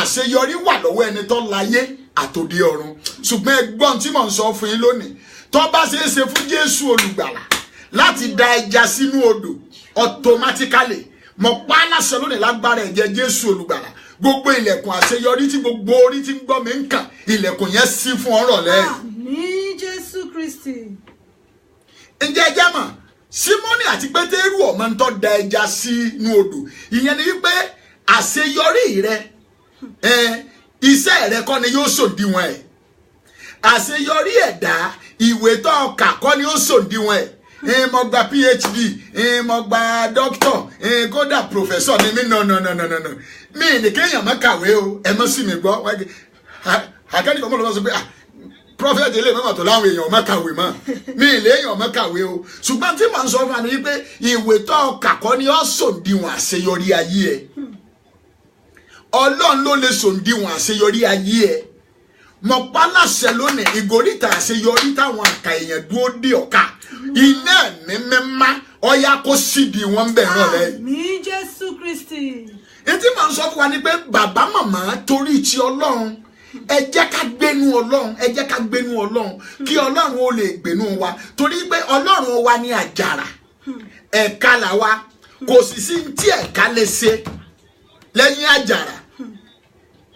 àṣeyọrí wà lọ́wọ́ ẹni tó láyé àtòdì ọ̀run ṣùgbọ́n ẹgbọ́n tí mò ń sọ fún yín lónìí tó bá ṣe é ṣe fún Jésù Olùgbàlà láti da ẹja sínú odò automatically mọ̀ pa á láṣẹ lónìí lágbára ẹ̀jẹ̀ Jésù Olùgbàlà gbogbo ilẹ̀kùn àṣeyọrí tí gbogbo orí tí ń gbọ́ mi ń kàn ilẹ̀kùn yẹn ṣí fún ọ̀rọ̀ lẹ́yìn. Àmín Jésù Kristi. ǹjẹ́ ẹ jẹ́ mọ̀ Símónì àti Pétérù ọmọ ń tọ́ da ẹja sínú odò ìyẹn ni wípé àṣeyọrí rẹ iṣẹ́ rẹ kọ́ ni yóò ṣòdiwọ̀n ẹ̀ àṣeyọrí ẹ̀dá ìwé tó kà kọ́ ni ó ṣòdiwọ̀n ẹ̀ mo gba PhD mo gba doctor kódà professor ni mi no mi ní kéèyàn má kàwé o ẹ mọ́ sí mi gbọ́ àkẹ́ni kan mọ́ lọ́wọ́ sọ pé prophet ilé mọ́mọ́ tó láwọn èèyàn má kàwé mọ́ mi ilé èèyàn má kàwé o ṣùgbọ́n tí màá sọ fún wa ni wípé ìwé tó kàkọ́ ni ó sòǹdìwọ̀n àṣeyọrí ayé ẹ Ọlọ́run ló lè sòǹdìwọ̀n àṣeyọrí ayé ẹ mọ̀ pálásẹ̀ lónìí ìgòríta àṣeyọrí táwọn àkà èèyàn dúró dé ọ̀ka iná mímá ọ̀yá kó sídìí wọn bẹ̀rẹ̀ rẹ̀. Àmín Jésù Kristi. Etí màá sọ fún wa ni pé bàbá màmá torí ti Ọlọ́run ẹ jẹ́ ká gbénú Ọlọ́run ẹ jẹ́ ká gbénú Ọlọ́run kí Ọlọ́run ó lè gbénú wa torí pé Ọlọ́run wa ní àjàrà ẹ̀ka là wa kò sì sí tí ẹ̀ka lè ṣe lẹ́yìn àjàrà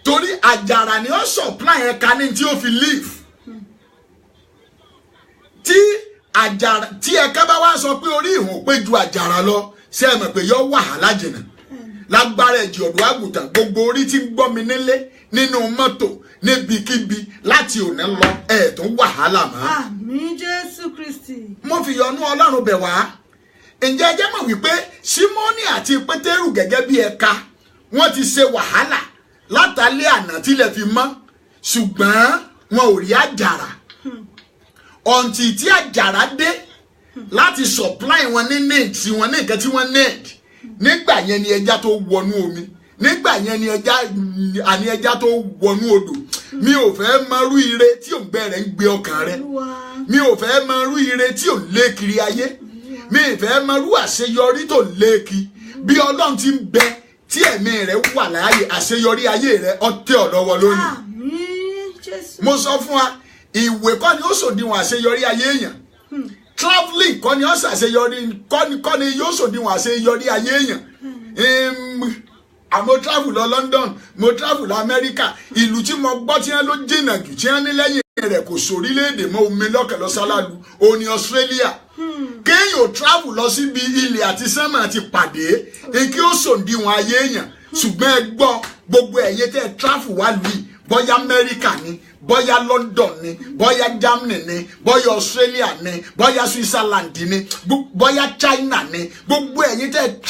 torí àjàrà ni ó supply ẹ̀ka ní tí ó fi live tí àjàrà tí ẹ̀ka bá wá sọ pé orí ìhùn pé ju àjàrà lọ ṣé ẹ mọ̀ pé yọ wàhálà jìnnà lágbára ẹ̀jẹ̀ ọ̀dọ́ àgùntàn gbogbo orí tí ń gbọ́ mi nílé nínú mọ́tò níbikíbi láti òní lọ ẹ̀ tó wàhálà mọ́. Àmín Jésù Kristi. mo fi yọ́nú Ọlọ́run bẹ̀ wá ǹjẹ́ ẹ jẹ́ mọ̀ wípé Símónì àti Pétérù gẹ́gẹ́ bí ẹ̀ka wọ́n ti ṣe wàhálà látàlẹ́ àná tílẹ̀ fi mọ́ ṣùgbọ́n wọn ò rí àjàrà ọ̀ǹtì tí àjàrà dé láti supply wọn ní need tí wọn ní nǹkan tí wọ́n need nígbà yẹn ni ẹja tó wọnú omi nígbà yẹn ni ẹja tó wọnú odò mi ò fẹ́ mọrú ire tí òǹgbẹ rẹ̀ ń gbé ọkàn rẹ̀ mi ò fẹ́ mọrú ire tí ò ń lé kiri ayé mi ò fẹ́ mọrú àṣeyọrí tó ń lé kiri bí Ọlọ́run ti ń bẹ tí ẹ̀mí rẹ̀ wà láàyè àṣeyọrí ayé rẹ̀ ọtẹ ọ̀dọ́wọ́ lónìí. Àmín Jésù. mo sọ fún wa ìwé kọ́ ni ó sòdiwọ̀n àṣeyọrí ayé èèyàn traveling kọ́ ni ó ṣàṣeyọrí kọ́ ni yóò sòdiwọ̀n àṣeyọrí ayé èèyàn mo travel lọ London mo travel lọ America ìlú tí mo gbọ́ tí wọ́n ló jìnnà jù tí wọ́n ní lẹ́yìn rẹ̀ kò sórílẹ̀-èdè mọ́ omi lọ́kẹ̀ lọ sálàlú òní Australia kéèyàn travel lọ síbi ilẹ̀ àti sánmà àti pàdé kí ó sòdiwọ̀n ayé èèyàn ṣùgbọ́n ẹ gbọ́ gbogbo ẹ̀yẹ tẹ́ travel wá lùí bóyá America ni bóyá London ni bóyá Germany ni bóyá Australia ni bóyá Switzerland ni bóyá China ni gbogbo ẹ̀yin tẹ́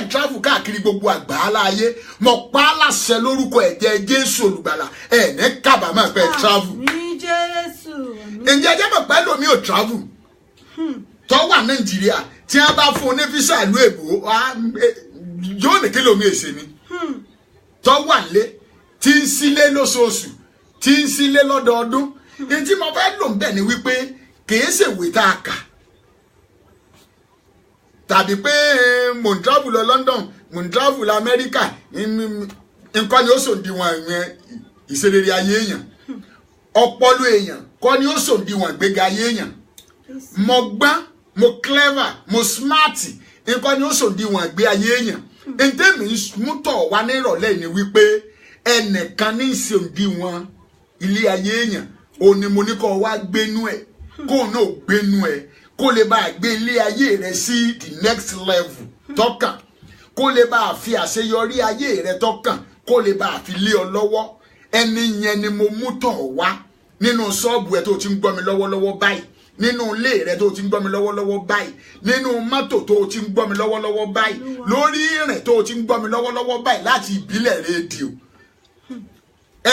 travel káàkiri gbogbo àgbáńlá ayé mo pa á láṣẹ lórúkọ ẹ̀jẹ̀ Jésù olùgbàlà ẹ̀ ní kábàámọ̀ pé travel. Àmín Jésù. ǹjẹ́ ẹjẹ́ mọ̀ pé lómi ò travel tó wà Nàìjíríà tí wọ́n bá fún un ní físà ìlú èbó yóò ní kí lómi èsè ni tó wà nílé tí ń sílé lóṣooṣù tí ń sílé lọ́dọọdún tí mo fẹ́ lò ń bẹ̀ ni wípé kìí ṣèwé tá a kà tàbí pé mo ń travel lọ London mo ń travel lọ America nǹkan ni ó sòdiwọ̀n ìyẹn ìṣerere ayé èèyàn ọpọlọ èèyàn kọ́ ni ó sòdiwọ̀n ìgbéga ayé èèyàn mo gbọ́n mo clever mo smart nǹkan ni ó sòdiwọ̀n ìgbé ayé èèyàn ntẹ́mi mú tọ̀ wá ní ìrọ̀lẹ́ ni wípé ẹnìkan ní ìsòdiwọ̀n ilé ayé èèyàn òun ni mo ní kó wá gbénú ẹ̀ kó náà gbénú ẹ̀ kó lè bá gbé ilé ayé rẹ̀ sí the next level tọ́kàn kó lè bá fi àṣeyọrí ayé rẹ̀ tọ́kàn kó lè bá fi lé ọ lọ́wọ́ ẹni yẹn ni mo mú tọ̀ wá nínú ṣọ́ọ̀bù ẹ̀ tó ti ń gbọ́ mi lọ́wọ́lọ́wọ́ báyìí nínú ilé rẹ̀ tó ti ń gbọ́ mi lọ́wọ́lọ́wọ́ báyìí nínú mọ́tò tó ti ń gbọ́ mi lọ́wọ́lọ́wọ́ báyìí lórí ìrìn tó ti ń gbọ́ mi lọ́wọ́lọ́wọ́ báyìí láti ìbílẹ̀ rédíò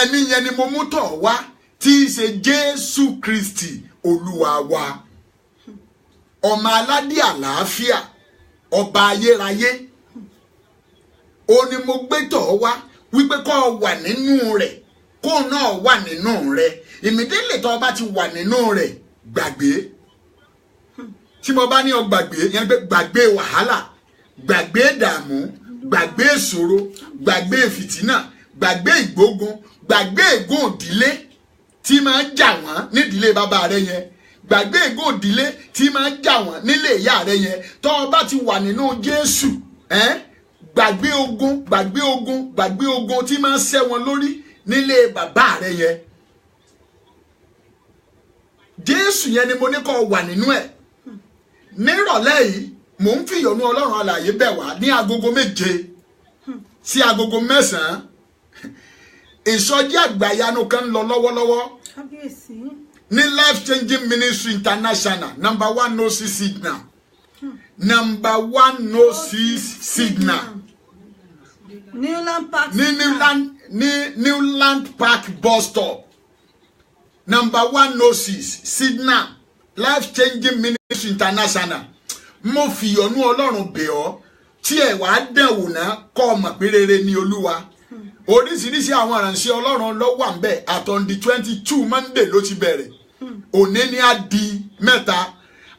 ẹni yẹn ni mo mú tọ̀ wá tí í ṣe Jésù Kristi Olúwa wa ọmọ aládé àlàáfíà ọba ayérayé ó ní mo gbé tọ̀ wá wípé kó wà nínú rẹ̀ kó náà wà nínú rẹ̀ ìmídélè tó bá ti wà nínú rẹ̀ gbàgbé tí mo bá ní ọ gbàgbé yẹn pé gbàgbé wàhálà gbàgbé ìdààmú gbàgbé ìṣòro gbàgbé fìtínà gbàgbé ìgbógun gbàgbé ègún ìdílé tí máa ń jà wọ́n nídìílé bàbá rẹ yẹn gbàgbé ègún ìdílé tí máa ń jà wọ́n nílé ìyá rẹ yẹn tó o bá ti wà nínú Jésù gbàgbé ogun tí máa ń ṣẹ́ wọn lórí nílé bàbá rẹ yẹn Jésù yẹn ni mo ní kó wà nínú ẹ̀ nírọ̀lẹ́ yìí mò ń fìyọ̀nú Ọlọ́run alààyè bẹ̀ wá ní agogo 7 sí agogo 9 ìsọjí àgbàyanu kan lọ lọ́wọ́lọ́wọ́ ní Life Changing Ministry International number 1 no see signal number 1 no see signal Newland Park Newland Park bus stop number 1 no see signal Life Changing Ministry International. Mo fi yọ́nú Ọlọ́run bẹ̀ ọ́ tí ẹ wá dẹ̀wò náà kọ́ ọmọ pé rere ni Olúwa. Oríṣiríṣi àwọn aránṣẹ́ Ọlọ́run ló wà ńbẹ̀ on the 22 Monday ló ti bẹ̀rẹ̀. Òní ni á di mẹ́ta.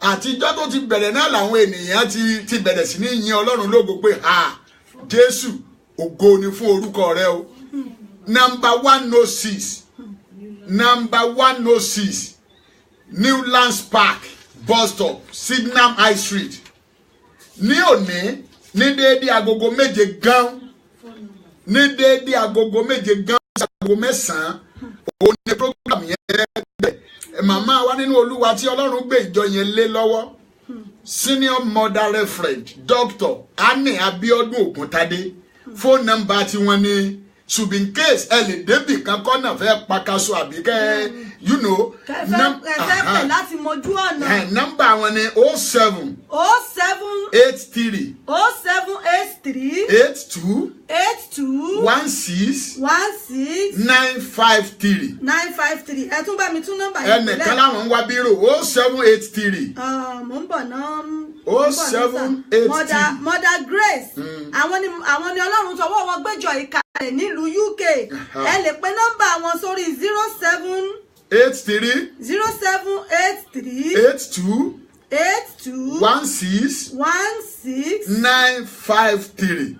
Àtijọ́ tó ti bẹ̀rẹ̀ náà làwọn ènìyàn ti bẹ̀rẹ̀ sí ní yin Ọlọ́run lógo pé Jésù ògo ni fún orúkọ rẹ o. Number 106 Newlands Park bus stop Sydenham High Street. Ní òní ní déédé agogo méje gan agogo mẹ́sàn-án òun ni program yẹn bẹ̀. Màmá wa nínú Olúwa tí Ọlọ́run gbé ìjọ yẹn lé lọ́wọ́ Senior Mother Reverend Dr. Annie Abiodun Oguntade. Phone number tí wọ́n ní should be in case ẹ lè débì kan kọ́nà fẹ́ pakaso àbí kẹ́ láti mojú ọ̀nà. Nọ́mbà wọn ni 07 83 82 16 953. ẹ tún bá mi tún nọ́mbà yẹn. Ẹnìkan láwọn ń wá bírò 0783. Mo ń bọ̀ náà. 0783. Mother Grace. Àwọn ni Ọlọ́run tọwọ́ wọn gbẹ́jọ ìkàlẹ̀ nílùú UK. Ẹ lè pe nọ́mbà wọn sórí 83 82 16 953.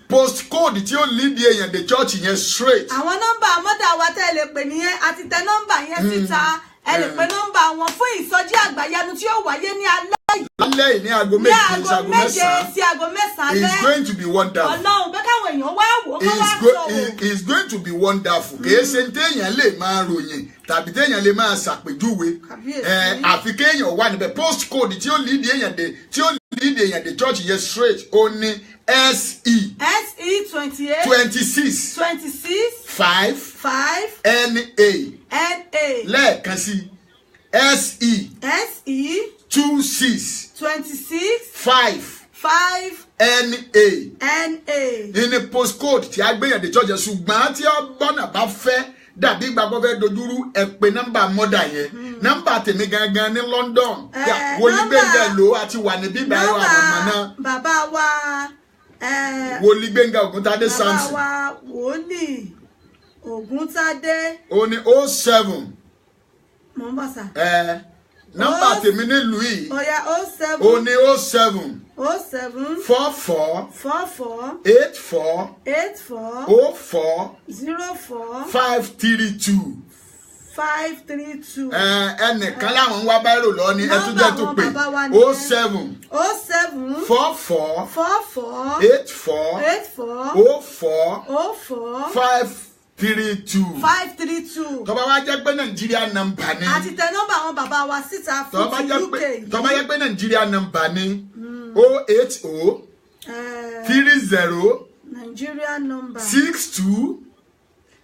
Postcode tí ó lead èèyàn the church yẹn straight. Àwọn nọ́mbà mọ́dà wa tẹ́ ẹ lè pè nìyẹn àti tẹ nọ́mbà yẹn síta. Ẹ lè pe nọ́mbà wọn fún ìsọjí àgbàyanu tí ó wáyé ní alẹ́ yìí. Lálẹ́ yìí ní aago méje sí aago mẹ́sàn-án. It's going to be wonderful. Ọlọ́run pé káwọn èèyàn wá wò ó kó wá sọ̀rọ̀. It's going to be wonderful. Kìí ṣe téèyàn lè máa ròyìn tàbí téèyàn lè máa ṣàpèjúwe. Àfi kéèyàn wà níbẹ̀. Postcode tí ó lead èèyàn the church yẹn straight ó ní SE 26 5 NA lẹ́ẹ̀kan sí SE 26 5 NA ní postcode tí a gbéyàn the church yẹn ṣùgbọ́n tí ọgbọ́nà bá fẹ́ dàbí gbàgbọ́ fẹ́ dojúrú ẹ pè nọ́mbà mọ́dà yẹn nọ́mbà tèmi gangan ní London Wòlígbénga ló àti wà ní bíbá ẹ̀rọ àmọ̀mọ́ náà. Bàbá wa Wòlígbénga Ògúntadé Samson. Bàbá wa Wòlíì Ògúntadé. Ó ní 07. Mo ń bọ̀ sà. Nọ́mbà tèmi nílùú yìí. Ó yá 07. Ó ní 07. 44 84 04 532. Ẹnìkan láwọn ń wá báírò lọ ní ẹtújẹ́ tó pè 07 44 84 04 532. Tó bá wá jẹ́ pé Nàìjíríà nọ́mbà ni. Àti tẹ nọ́mbà àwọn bàbá wa síta fún ti UK. Tó bá jẹ́ pé Nàìjíríà nọ́mbà ni 080 30 Nigeria number 62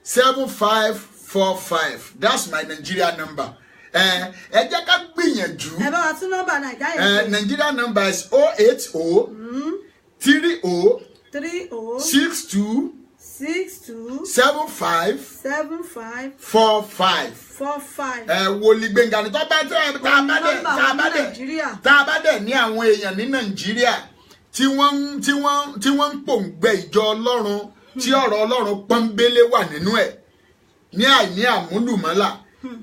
7545. That's my Nigeria number. Ẹ jẹ́ ká gbìyànjú. Ẹ bá wa tún nọ́mbà Nàìjíríà. Nigeria number is 080 30 62 75 45. Wòlígbénga ni tá a bá dẹ̀ ní àwọn èèyàn ní Nàìjíríà tí wọ́n ń pòǹgbẹ ìjọ Ọlọ́run tí ọ̀rọ̀ Ọlọ́run pọ́nbélé wà nínú ẹ̀ ní àìní àmúlùmọ́là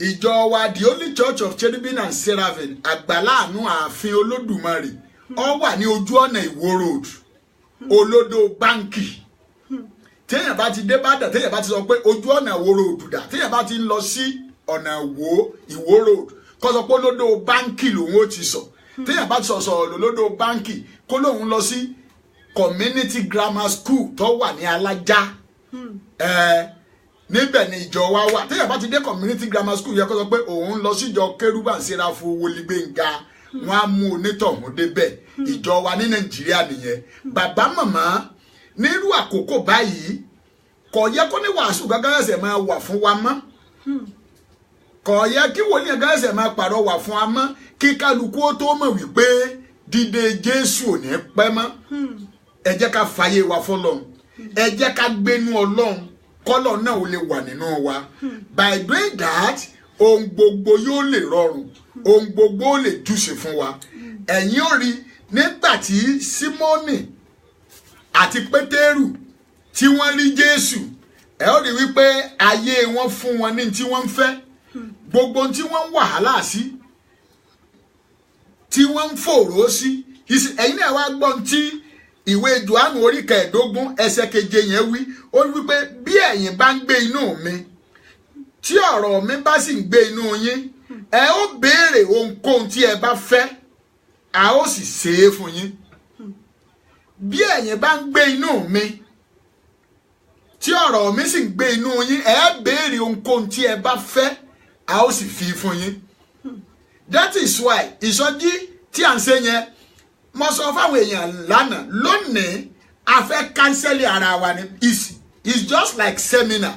ìjọ wa the Holy Church of Cherubim and Seraphim Àgbàláàánú ààfin Olódùmarè ó wà ní ojú ọ̀nà Ìwó road Olódò báǹkì. Téèyàn bá ti dé Ìbàdàn téèyàn bá ti sọ pé ojú ọ̀nà Ìwó road dà téèyàn bá ti ń lọ sí ọ̀nà Ìwó road kó sọ pé Olódò báǹkì lòun ó ti sọ. Téèyàn bá ti sọ̀rọ̀ Olódò báǹkì kó lóun lọ sí community grammar school tó wà ní Alájá. Níbẹ̀ ni ìjọ wa wà. Téèyàn bá ti dé community grammar school yẹ kó sọ pé òun lọ síjọ Kérúbù and Séráfù Wòlígbénga wọn á mú onítọ̀hún débẹ̀. Ìjọ wa ní Nàìjíríà nìyẹn. Bàbá màmá nírú àkókò báyìí kò yẹ kó ní wàásù gángan ẹsẹ̀ máa wà fún wa mọ́. kò yẹ kí wòlíì ẹ̀gá ẹ̀sẹ̀ máa pàrọwà fún wa mọ́ kí kálukú ó tó mọ̀ wípé dídé Jésù ò ní pẹ́ mọ́. Ẹ jẹ́ ká fàyè wa fọ́lọ́run, ẹ jẹ́ ká gbénú Ọlọ́run kọ́lọ̀ náà ò lè wà nínú wa. By doing that, ohun gbogbo yóò lè rọrùn, ohun gbogbo ó lè júṣe fún wa. Ẹ̀yin ò rí nígbà tí Símónì àti Pétérù tí wọ́n rí Jésù, ẹ ó rí wípé ayé wọn fún wọn ní tí wọ́n ń fẹ́, gbogbo tí wọ́n ń wàhálà sí, tí wọ́n ń fòró sí. Ẹ̀yin náà wá gbọ́n tí ìwé Jòhánù orí 15 ẹsẹ̀ 7 yẹn wí. Ó wí pé bí ẹ̀yin bá ń gbé inú mi, tí ọ̀rọ̀ mi bá sì ń gbé inú yín, ẹ ó béèrè ohunkóhun tí ẹ bá fẹ́, a ó sì ṣe é fún yín. Bí ẹ̀yin bá ń gbé inú mi, tí ọ̀rọ̀ mi sì ń gbé inú yín, ẹ béèrè ohunkóhun tí ẹ bá fẹ́, a ó sì fi fún yín. That is why ìsọjí tí à ń ṣe yẹn, mo sọ fáwọn èèyàn lánàá, lónìí a fẹ́ kánsẹ́lì ara wa ni. It's just like seminar.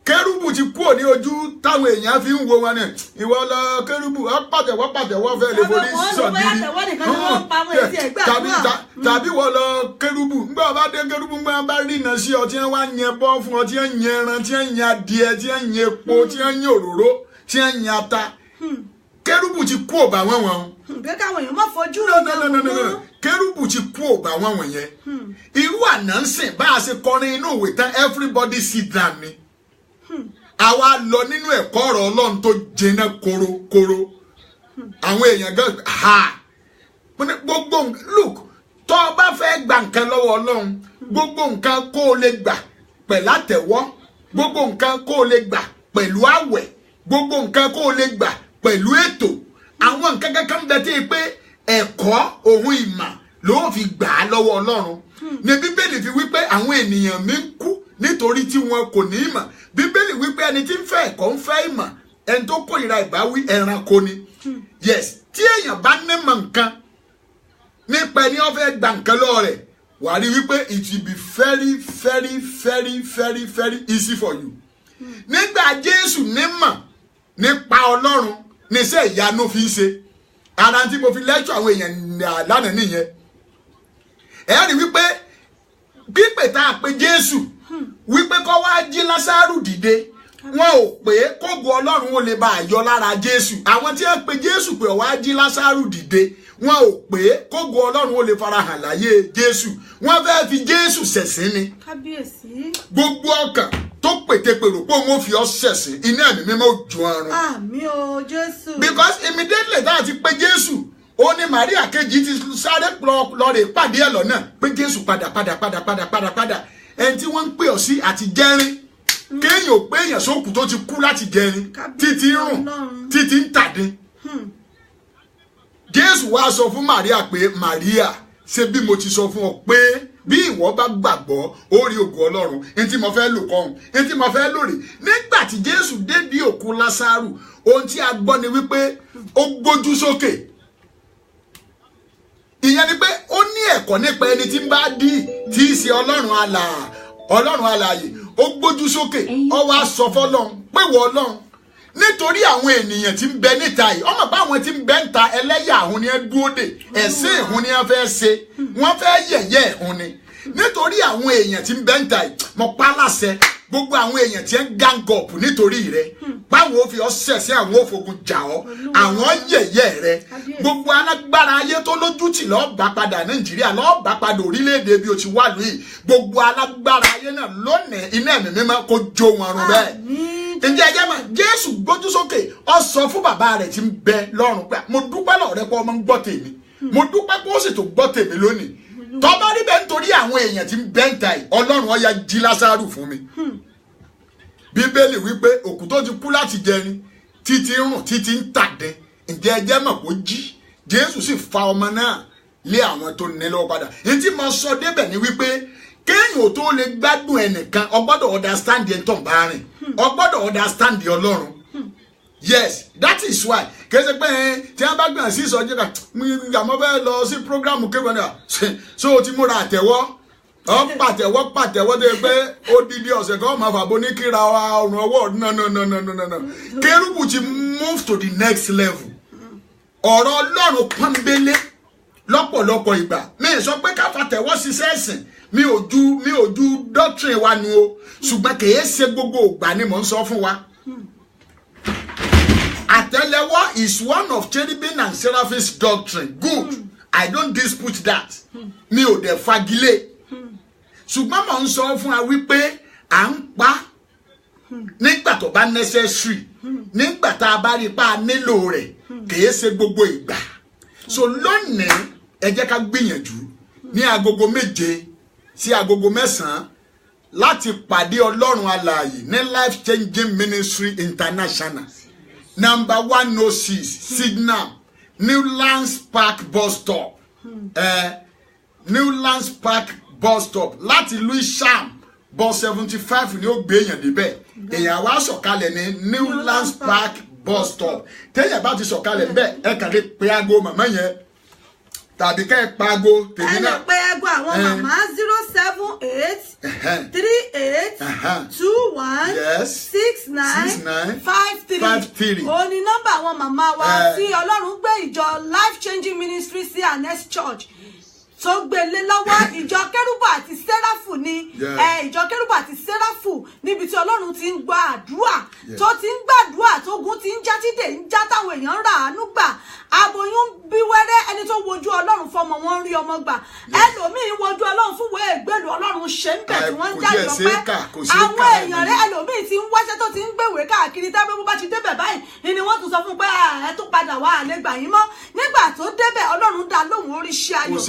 Kérúbù ti kúrò ní ojú táwọn èèyàn fi ń wo wọn ni. Ìwọ lọ Kérúbù, ọ pàtẹ́wọ́ fẹ́ lè borí sọ̀gìrì. Tàbí wọ́n lọ Kérúbù, ńgbà bá dé Kérúbù, ńgbà bá rí iná sí ọ tí wọ́n wá yẹn bọ́ fún ọ, tí wọ́n yẹn ẹran, tí wọ́n yẹn adìẹ, tí wọ́n yẹn epo, tí wọ́n yẹn òróró, tí wọ́n yẹn ata. Kérúbù ti kú òbá wọn wọn. Gẹ́gẹ́ àwọn èèyàn má fojú No. Kérúbù ti kú òbá wọn wọn yẹn. Irú àná ń sìn bá a ṣe kọrin inú ìwé tán, everybody sit down ni. Àwa lọ nínú ẹ̀kọ́ ọ̀rọ̀ Ọlọ́run tó jẹná korokoro. Àwọn èèyàn gan gbogbo look, tó o bá fẹ́ gba nǹkan lọ́wọ́ Ọlọ́run, gbogbo nǹkan kó o lè gbà pẹ̀lú àtẹ̀wọ́, gbogbo nǹkan kó o lè gbà pẹ̀lú àwẹ̀, gbogbo nǹkan kó o lè gbà pẹ̀lú ètò. Àwọn nǹkan kankan bẹ tí pé ẹ̀kọ́ òun ìmọ̀ ló fi gbà á lọ́wọ́ Ọlọ́run. Ní Bíbélì fi wípé àwọn ènìyàn mi ń kú nítorí tí wọn kò ní ìmọ̀. Bíbélì wípé ẹni tí ń fẹ́ ẹ̀kọ́ ń fẹ́ ìmọ̀, ẹni tó kórìíra ìbáwí ẹranko ni. Yes, tí èèyàn bá nímọ̀ nǹkan nípa ẹni ó fẹ́ gba nǹkan lọ́wọ́ rẹ̀, wà á rí wípé it will be very very very very very easy for you. Nígbà Jésù nímọ̀ nípa Ọlọ́run níṣẹ́ ìyanu fi ń ṣe. Ara tí mo fi lẹ́tọ̀ àwọn èèyàn lánàá nìyẹn. Ẹ rí wípé pípè tá a pe Jésù wípé kó wá jí Lásárù dìde, wọn ò pé kógo Ọlọ́run ó lè bá àyọ lára Jésù. Àwọn tí wọ́n pe Jésù pé ó wá jí Lásárù dìde, wọn ò pé kógo Ọlọ́run ó lè farahàn láyé Jésù. Wọ́n fẹ́ fi Jésù ṣẹ̀sín ni. Kábíyèsí. Gbogbo ọkàn tó pètèpèrò pé òun ò fi ọ ṣẹ̀sín, iná ẹ̀mí mímọ́ ju ọrùn. Àmín o Jésù. Because immediately tá a ti pe Jésù, ó ní Màríà kejì ti sáré lọ rè pàdé ẹ̀ lọ́nà pé Jésù padà. Ẹni tí wọ́n ń pè ọ́ sí àti jẹ́rin, kéèyàn ò pé èèyàn sókù tó ti kú láti jẹrin, títí rùn, títí ń tàdín. Jésù wá sọ fún Màríà pé Màríà, ṣé bí mo ti sọ fún ọ pé bí ìwọ bá gbàgbọ́ ó rí ògo Ọlọ́run. Ẹni tí mo fẹ́ lò kọ́hún, ẹni tí mo fẹ́ lò rè. Nígbà tí Jésù dé bí òkú Lásárù, ohun tí a gbọ́ ni wípé ó gbójú sókè. Ìyẹn ni pé ó ní ẹ̀kọ́ nípa ẹni tí ń bá dí, tí í ṣe Ọlọ́run alààyè. Ó gbójú sókè, ó wá sọ fọ́lọ́run pé wọ Ọlọ́run, nítorí àwọn ènìyàn tí ń bẹ níta yìí, ọmọ bá àwọn tí ń bẹ níta ẹlẹ́yà àwọn ni ẹ dúró dè, ẹ̀sìn ìhun ni ẹ fẹ́ ṣe, wọ́n fẹ́ yẹ̀yẹ́ ìhun ni. Nítorí àwọn èèyàn tí ń bẹ níta yìí, mo pa láṣẹ gbogbo àwọn èèyàn tí ń gang up nítorí rẹ, báwo fi ọ ṣẹ̀ṣẹ̀ àwọn òfògùn jà ọ́, àwọn yẹ̀yẹ́ rẹ, gbogbo alágbára ayé tó lójútì lọ́ọ́ bá padà Nàìjíríà, lọ́ọ́ bá padà orílẹ̀-èdè bí o ti wà lóyè, gbogbo alágbára ayé náà lónìí iná ẹ̀mí mímọ́ kó jó wọn run bẹ́ẹ̀. Ǹjẹ́ ẹjẹ́ mọ̀, Jésù gbójú sókè, ó sọ fún bàbá rẹ̀ tí ń bẹ lọ́run pé mo dúpẹ́ lọ́wọ́ rẹ pé ọmọ ń gbọ́ tèmi, mo dúpẹ́ pé ó sì tó gbọ́ tèmi lónìí. Tó bá rí bẹ́ẹ̀ nítorí àwọn èèyàn tí ń bẹ ń ta yìí, Ọlọ́run ó yá jí Lásárù fún mi. Bíbélì wípé òkú tó ti kú láti jẹrin, títí rùn, títí ń tàdín. Ǹjẹ́ ẹjẹ́ mọ̀ kó jí, Jésù sì fa ọmọ náà lé àwọn tó ní lọ́wọ́ padà. Èyí tí mo sọ débẹ̀ ni wípé kéèyàn tó lè gbádùn ẹnìkan, ó gbọ́dọ̀ understand ẹni tó ń bá rìn, ó gbọ́dọ̀ understand Ọlọ́run. Yes, that is why kese pé tí wọ́n bá gbọ̀n sí ìsọjí kan, àmọ́ fẹ́ lọ sí program kéwòn náà, so ti múra àtẹ̀wọ́, ọ pàtẹ́wọ́ tó yẹ pé odidi ọ̀sẹ̀ kan máa fàbọ̀ ní kíra ọrùn ọwọ́ no. Kérúbù ti move to the next level. Ọ̀rọ̀ Ọlọ́run pọ́nbélé lọ́pọ̀lọpọ̀ ìgbà. Mi sọ pé ká fàtẹ́wọ́ ṣiṣẹ́ ẹ̀sìn. Mi ò ju doctrine wa nu o. Ṣùgbọ́n kìí ṣe gbogbo ìgbà ni mò ń sọ fún wa. Àtẹ́lẹwọ́ is one of cherubim and seraphim's doctrine. Good. I don't dispute that. Mi ò dẹ̀ fagilé. Ṣùgbọ́n mò ń sọ fún wa wípé à ń pa nígbà tó bá necessary, nígbà tá a bá rí pa nílò rẹ̀, kìí ṣe gbogbo ìgbà. So lónìí ẹ jẹ́ ká gbìyànjú ní agogo 7 sí agogo 9 láti pàdé Ọlọ́run alààyè ní Life Changing Ministry International number 106 Signal Newlands Park bus stop. Newlands Park bus stop láti Lewisham bus 75 ni ó gbé èèyàn débẹ̀. Èèyàn wá sọ̀kalẹ̀ ní Newlands Park bus stop. Téèyàn bá ti sọ̀kalẹ̀ ńbẹ̀ ẹ kàn lè pe aago màmá yẹn tàbí kẹ́ ẹ pa aago tèmi náà. Ẹ lè pe aago àwọn màmá 078 38 21 69 53. Òun ni nọ́mbà àwọn màmá wa tí Ọlọ́run gbé ìjọ Life Changing Ministry sí Anes Church tó gbélé lọ́wọ́. Ìjọ Kérúbù àti Séráfù ni ìjọ Kérúbù àti Séráfù níbi tí Ọlọ́run ti ń gba àdúrà tó ti ń gbàdúrà tó gun ti ń já tídè ń já táwọn èèyàn ń ra àánú gbà. Aboyún bí wẹ́rẹ́ ẹni tó wojú Ọlọ́run fọmọ wọn rí ọmọ gbà. Ẹlòmíín wojú Ọlọ́run fún wẹ́ẹ́ ìgbèlú Ọlọ́run ṣe ń bẹ̀ tí wọ́n ń jáde ọpẹ́. Àwọn èèyàn rẹ̀ ẹlòmíín ti ń wáṣẹ́ tó ti ń gbèwé káàkiri tábí bó bá ti débẹ̀ báyìí ni wọ́n tún sọ fún pé ẹ tó padà wá àlégbà yín mọ́. Nígbà tó débẹ̀ Ọlọ́run dá lóhùn oríṣi ayọ̀.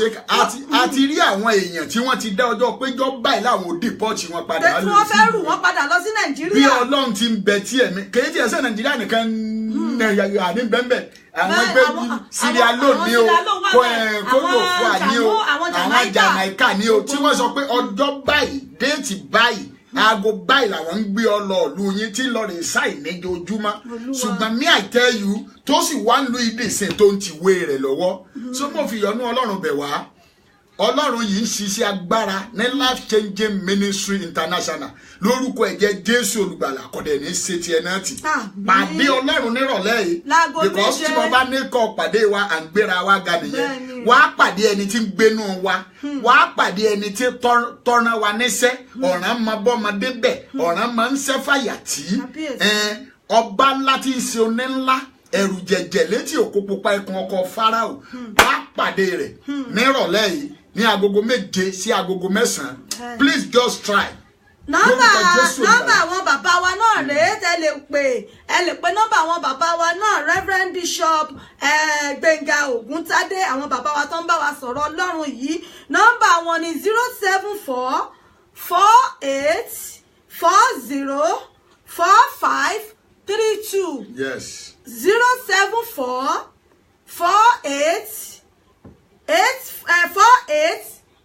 A ti rí àwọn èèyàn tí wọ́n ti dá ọjọ́ péjọ báyìí láwọn òde pọ́ọ̀tì wọn padà. Tí wọ́n fẹ́ rù wọ́n padà lọ sí Nàìjíríà. Bí Ọlọ́run ti ń bẹ tí ẹ̀mí kèé tí ẹ̀sẹ̀ Nàìjíríà nìkan ní bẹ́ẹ̀ àwọn ẹgbẹ́ Sierra Leone ni o Côte d'Ivoire ni o àwọn Jamaica ni o tí wọ́n sọ pé ọjọ́ báyìí déètì báyìí aago báyìí làwọn ń gbé ọ lọ ìlú yín tí lọ rè sáì níjojúmọ́. Ṣùgbọ́n mi I tell you tó sì wá ń lu ìdèsè tó ń tìwé rẹ̀ lọ́wọ́. So mo fi yọ́nú Ọlọ́run bẹ̀ wá. Ọlọ́run yìí ń ṣiṣẹ́ agbára ní Life Changing Ministry International lórúkọ ẹ̀jẹ̀ Jésù olùgbàlà kọ̀dẹ̀ ní ṣe tiẹ̀ náà tì. Pàdé Ọlọ́run nírọ̀lẹ́ yìí because tí mo bá ní kọ́ pàdé wa à ń gbéra wa ga nìyẹn. Wàá pàdé ẹni tí ń gbénú wa, wàá pàdé ẹni tí tọ́ran wa níṣẹ́, ọ̀ràn máa bọ́ ọmọdé bẹ̀, ọ̀ràn máa ń ṣẹ́ fàyà tí. Ọba ńlá tí ń ṣe oní ńlá ẹ̀rù jẹ̀jẹ̀ létí òkú pupa ikùn ọkọ̀ Fáráò, wàá pàdé rẹ̀ nírọ̀lẹ́ yìí ní agogo 7 sí agogo 9. Please just try. Nọ́mbà àwọn bàbá wa náà rèé ẹ lè pe nọ́mbà àwọn bàbá wa náà Reverend Bishop Gbénga Ògúntádé àwọn bàbá wa tó ń bá wa sọ̀rọ̀ Ọlọ́run yìí. Nọ́mbà wọn ni 074 48 40 45 32. Yes. 074 48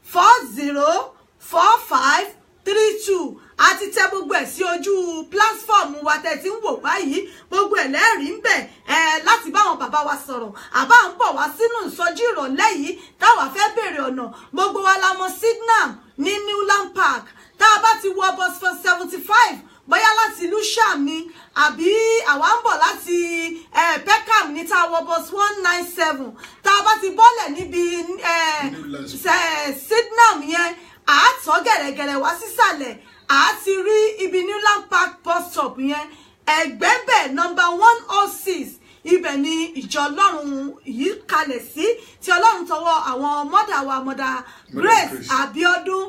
40 45 32. Àti tẹ gbogbo ẹ̀ sí ojú platform wa tẹ́ ti ń wò báyìí gbogbo ẹ̀ lẹ́rìí ń bẹ̀ láti bá àwọn bàbá wa sọ̀rọ̀ àbá ń bọ̀ wá sínú ìsọjí ìrọ̀lẹ́ yìí táwa fẹ́ béèrè ọ̀nà gbogbo wa la mọ̀ Signal ní Newland Park tá a bá ti wọ bus 75 bóyá láti Lewisham ni àbí àwa ń bọ̀ láti Peckham ní tá a wọ bus 197 tá a bá ti bọ́lẹ̀ níbi Signal yẹn àátọ́ gẹ̀rẹ́gẹ̀rẹ́ wá sísàlẹ̀ àti rí ibi Newland Park bus stop yẹn ẹ̀gbẹ́bẹ̀ number 106 ibẹ̀ ni ìjọ Ọlọ́run yìí kalẹ̀ sí tí Ọlọ́run tọwọ́ àwọn mọ́dà wa mọ́dà Grace Abiodun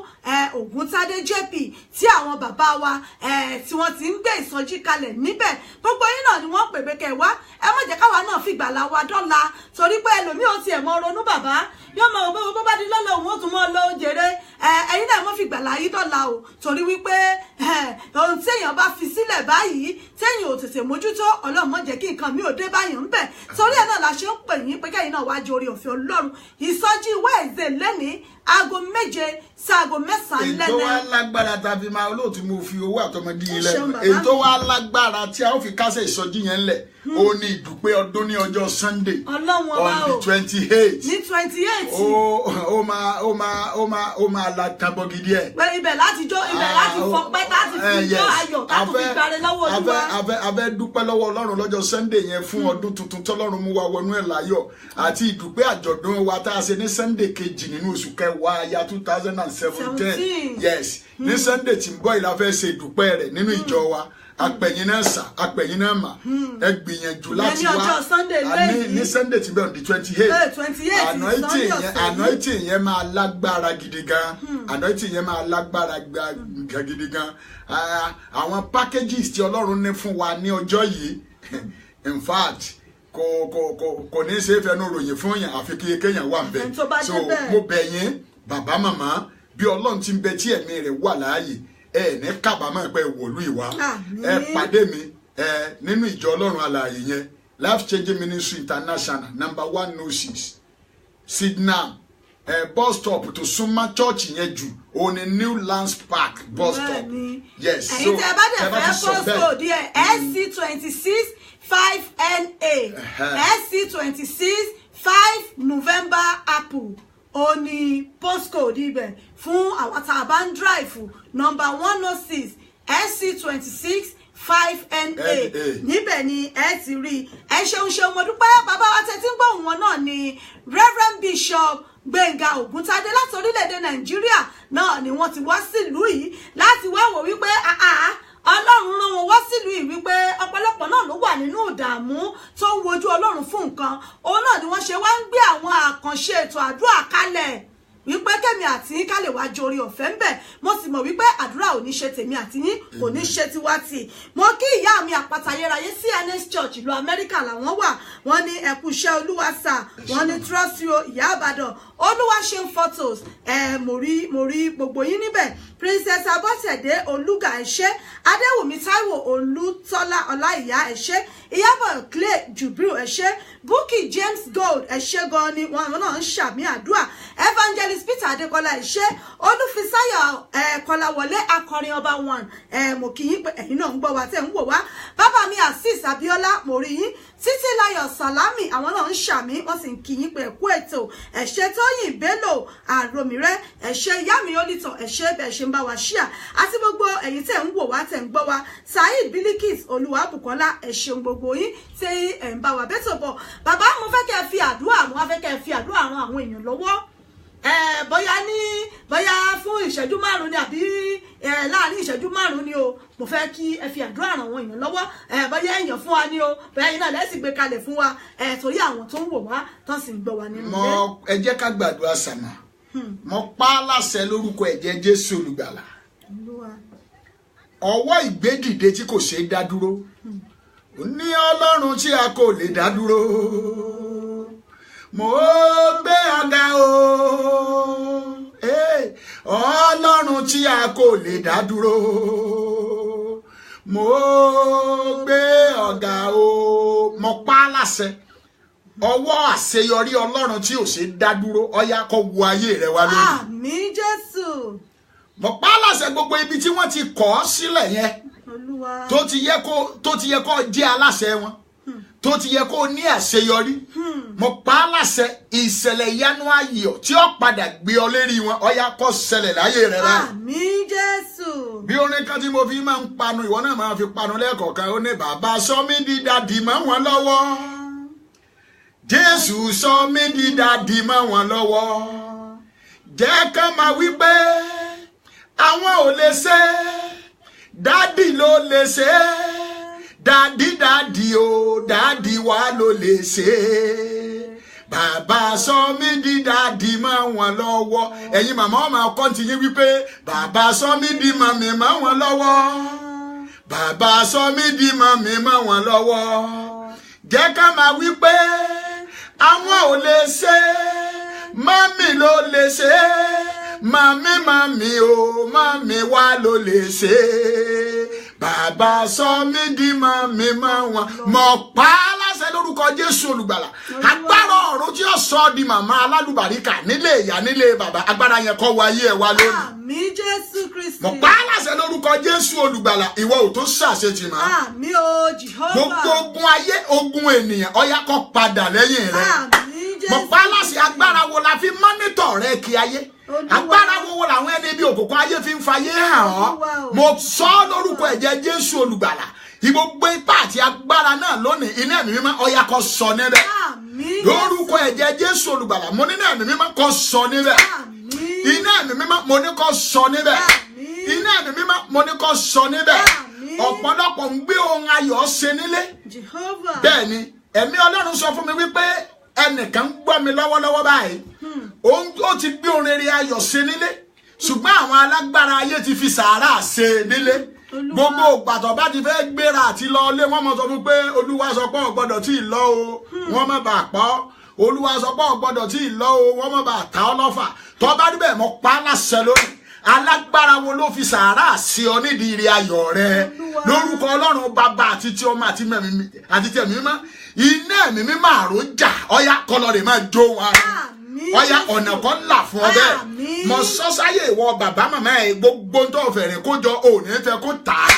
Ògúntádé JP tí àwọn bàbá wa tí wọ́n ti ń gbé ìsọjí kalẹ̀ níbẹ̀ gbogbo yín náà ni wọ́n pè pé kẹwàá ẹ má jẹ́ káwa náà fìgbàlà wa dọ́là torí pé ẹlòmíì ò tiẹ̀ mọ ronú bàbá yóò mọ òbí bó bá di lọ́lọ́ òun ó tún mọ́ lọ jèrè ẹ̀yin náà mọ́ fìgbàlà yìí dọ́là o torí wípé ohun téèyàn bá fi sílẹ̀ báyìí téèyàn ò tètè mójútó Ọlọ́run má jẹ́ kí nǹkan mi ò dé báyìí ń bẹ̀ torí ẹ̀ náà la ṣe ń pè yín pé kẹ́yìn náà wá jẹ orí ọ̀fẹ́ Ọlọ́run ìsọjí Wednesday lẹ́ni aago 7 sí aago 9 lẹ́nẹ̀. ètò wa lágbára tá a fi máa olóòtú mo fi owó àtọmọdé yìí lẹ́nu ètò wa lágbára tí a ó fi kásẹ̀ ìsọjí yẹn lẹ̀ ó ní ìdúpẹ́ ọdún ní ọjọ́ Sunday on the 28. ní 28. ó máa la tàbọ̀ gidi ẹ̀. pé ibẹ̀ láti fọpẹ́ láti fi jó ayọ̀ láti fi gbàre lọ́wọ́ Olúwa. a fẹ́ dúpẹ́ lọ́wọ́ Ọlọ́run lọ́jọ́ Sunday yẹn fún ọdún tuntun tọ́lọ́run mú wa wọnú ẹ̀ láyọ̀ àti ìdúpẹ́ àjọ̀dún wa tá a ṣe ní Sunday kejì nínú oṣù kẹwàá ya 2017. Yes, ní Sunday tí ń bọ̀ yìí la fẹ́ ṣe ìdúpẹ́ rẹ̀ nínú ìjọ wa apẹ̀yìn náà sà apẹ̀yìn náà mà ẹ gbìyànjú láti wá ní Sunday tí bẹ́ẹ̀ on the 28 anointing yẹn máa lágbára gidi gan anointing yẹn máa lágbára gidi gan àwọn packages tí Ọlọ́run ní fún wa ní ọjọ́ yìí in fact kò ní ṣe é fẹnu ròyìn fún yàn àfi kí kéèyàn wà ń bẹ so mo bẹ̀ yín bàbá màmá bí Ọlọ́run ti ń bẹ tí ẹ̀mí rẹ̀ wà láàyè ní kábàámọ̀ pé wòlú ìwà pàdé mi nínú ìjọ Ọlọ́run alààyè yẹn Life Changing Ministry International number 106 Sidnam bus stop to súnmọ́ church yẹn jù òun ni New Lands Park bus stop. Yes, so ẹ̀yin tẹ́ bá dẹ̀ fẹ́ postcode díẹ̀ SC26 5NA SC26 5 November Apple oni postcode ibẹ̀ fún àwọn tá a bá ń drive number 106 SC26 5NA níbẹ̀ ni ẹ ti rí ẹ ṣeun mo dúpẹ́ bàbá wa tẹ́tí ń gbóhùn wọn náà ni Reverend Bishop Gbénga Ògúntadé láti orílẹ̀-èdè Nàìjíríà náà ni wọ́n ti wá sílùú yìí láti wá wò wípé Ọlọ́run rán wọn wá sílùú yìí wípé ọ̀pọ̀lọpọ̀ náà ló wà nínú ìdààmú tó ń wojú Ọlọ́run fún nǹkan òun náà ni wọ́n ṣe wá ń gbé àwọn àkànṣe ètò àdúrà kalẹ̀ wípé kẹ́mi àti yín ká lè wá jorí ọ̀fẹ́ ń bẹ̀ mo sì mọ̀ wípé àdúrà ò ní ṣe tèmi àti yín kò ní ṣe tiwa tì mo kí ìyá mi àpáta ayérayé CNS Church ìlú Amẹ́ríkà làwọn wà wọ́n ní ẹkú iṣẹ́ Olúwa sà wọ́n ní trust you ìyá Ìbàdàn Olúwa ṣe photos mo rí gbogbo yín níbẹ̀ Princess Abọ́sẹ̀dé Olúga ẹ̀ṣẹ́ Adéwùmí Táíwò Olútọ́lá Ọláìyá ẹ̀ṣẹ́ Ìyábọ̀ Clay Jubril ẹ̀ṣẹ́ Bukky James Gold ẹ̀ṣẹ́ gan ni wọn náà ń ṣàmì àdúrà Evangelist Peter Adékọ́lá ẹ̀ṣẹ́ Olúfisáyọ̀ Kọ́láwọlé akọrin ọba one mo kí yín pé ẹ̀yin náà ń gbọ́ wa tẹ́ ń wò wá bàbá mi Azeez Abíọ́lá mo rí yín Títílayọ̀ Sàlámì àwọn náà ń ṣàmì wọ́n sì ń kí yín pé ẹ̀kú ètò ẹ̀ṣẹ́ Tóyìn Bello Àròmírẹ́ ẹ̀ṣẹ́ Yámi Olítàn ẹ̀ṣẹ́ bẹ̀ ṣe ń bá wa ṣíà àti gbogbo ẹ̀yin tẹ́ ń wò wá tẹ́ ń gbọ́ wa Saheed Bilikis Olúwabùkọ́lá ẹ̀ṣẹ̀ gbogbo yín tí ẹ̀ ń bá wa bẹ́tò bọ̀ bàbá mo fẹ́ kẹ́ fi àdúrà mo fẹ́ kẹ́ fi àdúrà ran àwọn èèyàn lọ́wọ́ bóyá fún ìṣẹ́jú márùn-ún ni àbí láàrin ìṣẹ́jú márùn-ún ni o mo fẹ́ kí ẹ fi àdúrà ràn àwọn èèyàn lọ́wọ́ bóyá èèyàn fún wa ni o bóyá iná lẹ́sìn gbé kalẹ̀ fún wa torí àwọn tó ń wò wá tó sì ń gbọ́ wa nínú ilé. ẹ jẹ́ ká gbàdúrà sàmà mo pa á láṣẹ lórúkọ ẹ̀jẹ̀ Jésù olùgbàlà ọwọ́ ìgbédìde tí kò ṣeé dá dúró ní Ọlọ́run tí a kò lè dá dúró mo gbé ọ̀gá o Ọlọ́run tí a kò lè dá dúró mo gbé ọ̀gá o mo pa á láṣẹ ọwọ́ àṣeyọrí Ọlọ́run tí ò ṣe dá dúró ọyá kó wo ayé rẹ wá lórí. Àmín Jésù. mo pa á láṣẹ gbogbo ibi tí wọ́n ti kọ̀ ọ́ sílẹ̀ yẹn tó ti yẹ kó jẹ́ aláṣẹ wọn tó ti yẹ kó ní àṣeyọrí mo pa á láṣẹ ìṣẹ̀lẹ̀ ìyanu ayọ̀ tí ó padà gbé ọ lérí wọn ọyá kó ṣẹlẹ̀ láyé rẹ rẹ. Àmín Jésù. bí orin kan tí mo fi máa ń panu ìwọ náà máa fi panu lẹ́ẹ̀kọ̀ọ̀kan ó ní bàbá sọ mí di dàdí mọ́ wọn lọ́wọ́ Jésù sọ mí di dàdí mọ́ wọn lọ́wọ́ jẹ́ ká máa wí pé àwọn ò lè ṣe dádì ló lè ṣe dádì o dádì wa ló lè ṣe bàbá sọ mí di dádì mọ́ wọn lọ́wọ́ ẹ̀yin màmá ọmọ ọkọ ti yín wípé bàbá sọ mí di màmí mọ́ wọn lọ́wọ́ bàbá sọ mí di màmí mọ́ wọn lọ́wọ́ jẹ́ ká máa wípé àwọn ò lè ṣe màmí ló lè ṣe màmí o màmí wa ló lè ṣe bàbá sọ mí di màmí mọ́ wọn mọ̀ pa á láṣẹ lórúkọ Jésù olùgbàlà agbára ọ̀run tí ó sọ di màmá alálùbáríkà nílé ìyá nílé bàbá agbára yẹn kó wọ ayé ẹ wá lónìí. Àmín Jésù Kristi. mo pa á láṣẹ lórúkọ Jésù olùgbàlà ìwọ ò tó ṣàṣetì mọ́. Àmín o Jehovah. gbogbo ogun ayé ogun ènìyàn ó yá kó padà lẹ́yìn rẹ. Àmín Jésù. mo pa á láṣẹ agbára wo la fi mọ́nítọ̀ rẹ kí ayé agbára wo làwọn ẹni bí òkùnkùn ayé fi ń fayé hàn ọ́ mo sọ ọ́ lórúkọ ẹ̀jẹ̀ Jésù olùgbàlà gbogbo ipá àti agbára náà lónìí iná ẹ̀mí mímọ́ ó yá kó sọ níbẹ̀ lórúkọ ẹ̀jẹ̀ Jésù olùgbàlà mo ní iná ẹ̀mí mímọ́ kó sọ níbẹ̀ iná ẹ̀mí mímọ́ mo ní kó sọ níbẹ̀ iná ẹ̀mí mímọ́ mo ní kó sọ níbẹ̀ ọ̀pọ̀lọpọ̀ ń gbé ohun ayọ̀ ṣe nílé bẹ́ẹ̀ ni ẹ̀mí Ọlọ́run sọ fún mi wípé ẹnìkan ń gbọ́ mi lọ́wọ́lọ́wọ́ báyìí ó ti gbé ohun rere ayọ̀ ṣe nílé ṣùgbọ́n àwọn alágbára ayé ti fi sàárà ṣe nílé gbogbo ògbàtọ̀ bá ti fẹ́ gbéra àti lọ lé wọ́n mọ̀ sọ fún pé Olúwa sọ pé ò gbọ́dọ̀ tí ì lọ o wọ́n má bàa pọ̀ Olúwa sọ pé ò gbọ́dọ̀ tí ì lọ o wọ́n má bàa ta ọ́ lọ́fà tó bá rí bẹ́ẹ̀ mọ́ pa á láṣẹ lónìí alágbára wo ló fi sàárà ṣe ọ nídìí ire ayọ̀ rẹ lórúkọ Ọlọ́run bàbá àti ti ọmọ àti ti ẹ̀mí mímọ́ iná ẹ̀mí mímọ́ àròjà ọ̀yá kọlọ́rẹ̀ máa jó wọn ọ̀yá ọ̀nà kan là fún ọ bẹ́ẹ̀ mọ sọ́sáyé ìwọ bàbá màmá ẹ̀ gbogbo tó fẹ̀rẹ̀ kó jọ òní fẹ́ kó tà á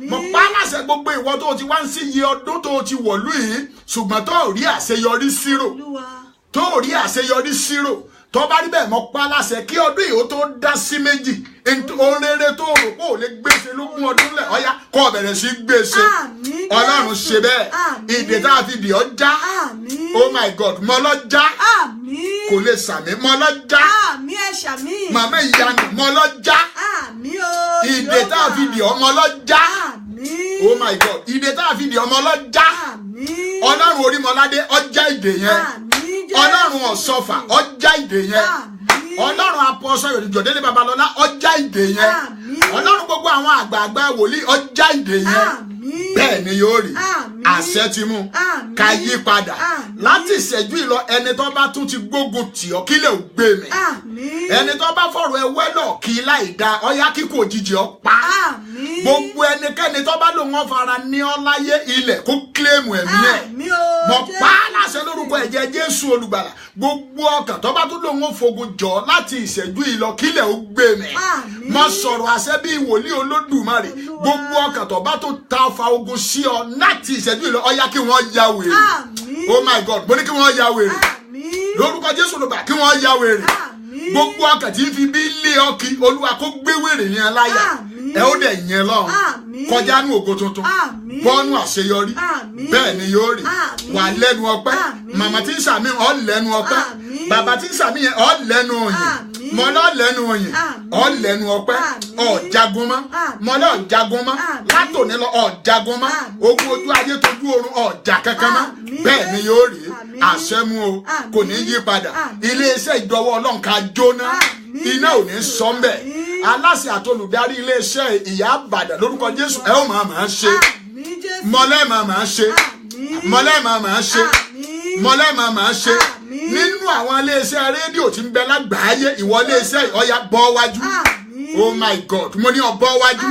mọ pa láṣẹ gbogbo ìwọ tó ti wá ń sí iye ọdún tó ti wọ̀lú yìí ṣùgbọ́n tó rí àṣeyọrí zero tó rí àṣeyọrí zero tó bá rí bẹ́ẹ̀ mọ pa láṣẹ kí ọdún yìí ó tó dá sí méjì ohun rere tó rò pé ò lè gbèsè lógún ọdún lẹ̀ ọ̀yá kó bẹ̀rẹ̀ sí gbèsè Ọlọ́run ṣe bẹ́ẹ̀ ìdè tá a fi dì ọ́ já oh my God mọ lọ já kò lè sàmì mọ lọ já màmá ìyanu mọ lọ já ìdè tá a fi dì ọ́ mọ lọ já oh my God ìdè tá a fi dì ọ́ mọ lọ já Ọlọ́run Orímọládé ọjà ìdè yẹn Ọlọ́run Ọ̀ṣọ́fà ọjà ìdè yẹn Ọlọ́run Apọ́sọ Jọ̀délé Babalọ́lá ọjà ìdè yẹn Ọlọ́run gbogbo àwọn àgbààgbà wòlíì ọjà ìdè yẹn bẹ́ẹ̀ ni yóò rí àṣẹ ti mú ká yí padà láti ìṣẹ́jú ìlọ ẹni tó bá tún ti gbógun tì ọ́ kílẹ̀ ò gbé mi ẹni tó bá fọ̀rọ̀ ẹwẹ́ lọ kí láì da ọyá kíkó òjijì ọ pa gbogbo ẹnikẹ́ni tó bá lòun ọ̀fara ní ọ láyé ilẹ̀ kó kílẹ̀mù ẹ̀mí ẹ̀ mọ̀ pa á láṣẹ lórúkọ ẹ̀jẹ̀ Jésù olùgbàlà gbogbo ọkàn tó bá tún lòun ó fogun jọ láti ìṣẹ́jú ìlọ kílẹ̀ ó gbé mi mọ̀ sọ̀rọ̀ àṣẹ bíi wòlíì Olódùmarè gbogbo ọkàn tó bá tó ta fa ogun sí ọ láti ìṣẹ́jú ìlọ ọyá kí wọ́n ya wèrè oh my God mo ní kí wọ́n ya wèrè lórúkọ Jésù olùgbàlà kí wọ́n ya wèrè gbogbo ọkàn tí ń fi bí lé ọkì Olúwa kó gbé wèrè yẹn láyà ẹ ó dẹ̀ yẹn lọ́run kọjá ní ògo tuntun bọ́ọ̀nù àṣeyọrí bẹ́ẹ̀ ni yóò rí wà lẹ́nu ọpẹ́ màmá tí ń sàmì ọ̀ lẹ́nu ọpẹ́ bàbá tí ń sàmì yẹn ọ̀ lẹ́nu òyìn mọ́lọ́ lẹ́nu òyìn ọ̀ lẹ́nu ọpẹ́ ọ̀ jagun mọ́ mọ́lọ́ jagun mọ́ látòní lọ ọ̀ jagun mọ́ ogun ojú ayé tójú oorun ọ̀ jà kankan mọ́ bẹ́ẹ̀ ni yóò rí àṣẹ mú o kò ní yí padà iléeṣẹ́ ìdọ́wọ́ Ọlọ́run ká jóná iná ò ní sọ ń bẹ̀ aláṣẹ àtolùdarí iléeṣẹ́ ìyá Ìbàdàn lórúkọ Jésù ẹ ó máa ṣe mọ́lẹ́ máa ṣe mọ́lẹ́ máa ṣe mọ́lẹ́ máa ṣe nínú àwọn iléeṣẹ́ rédíò tí ń bẹ lágbàáyé ìwọ iléeṣẹ́ ọ̀yá bọ́ wájú oh my God mo ní ọ bọ́ wájú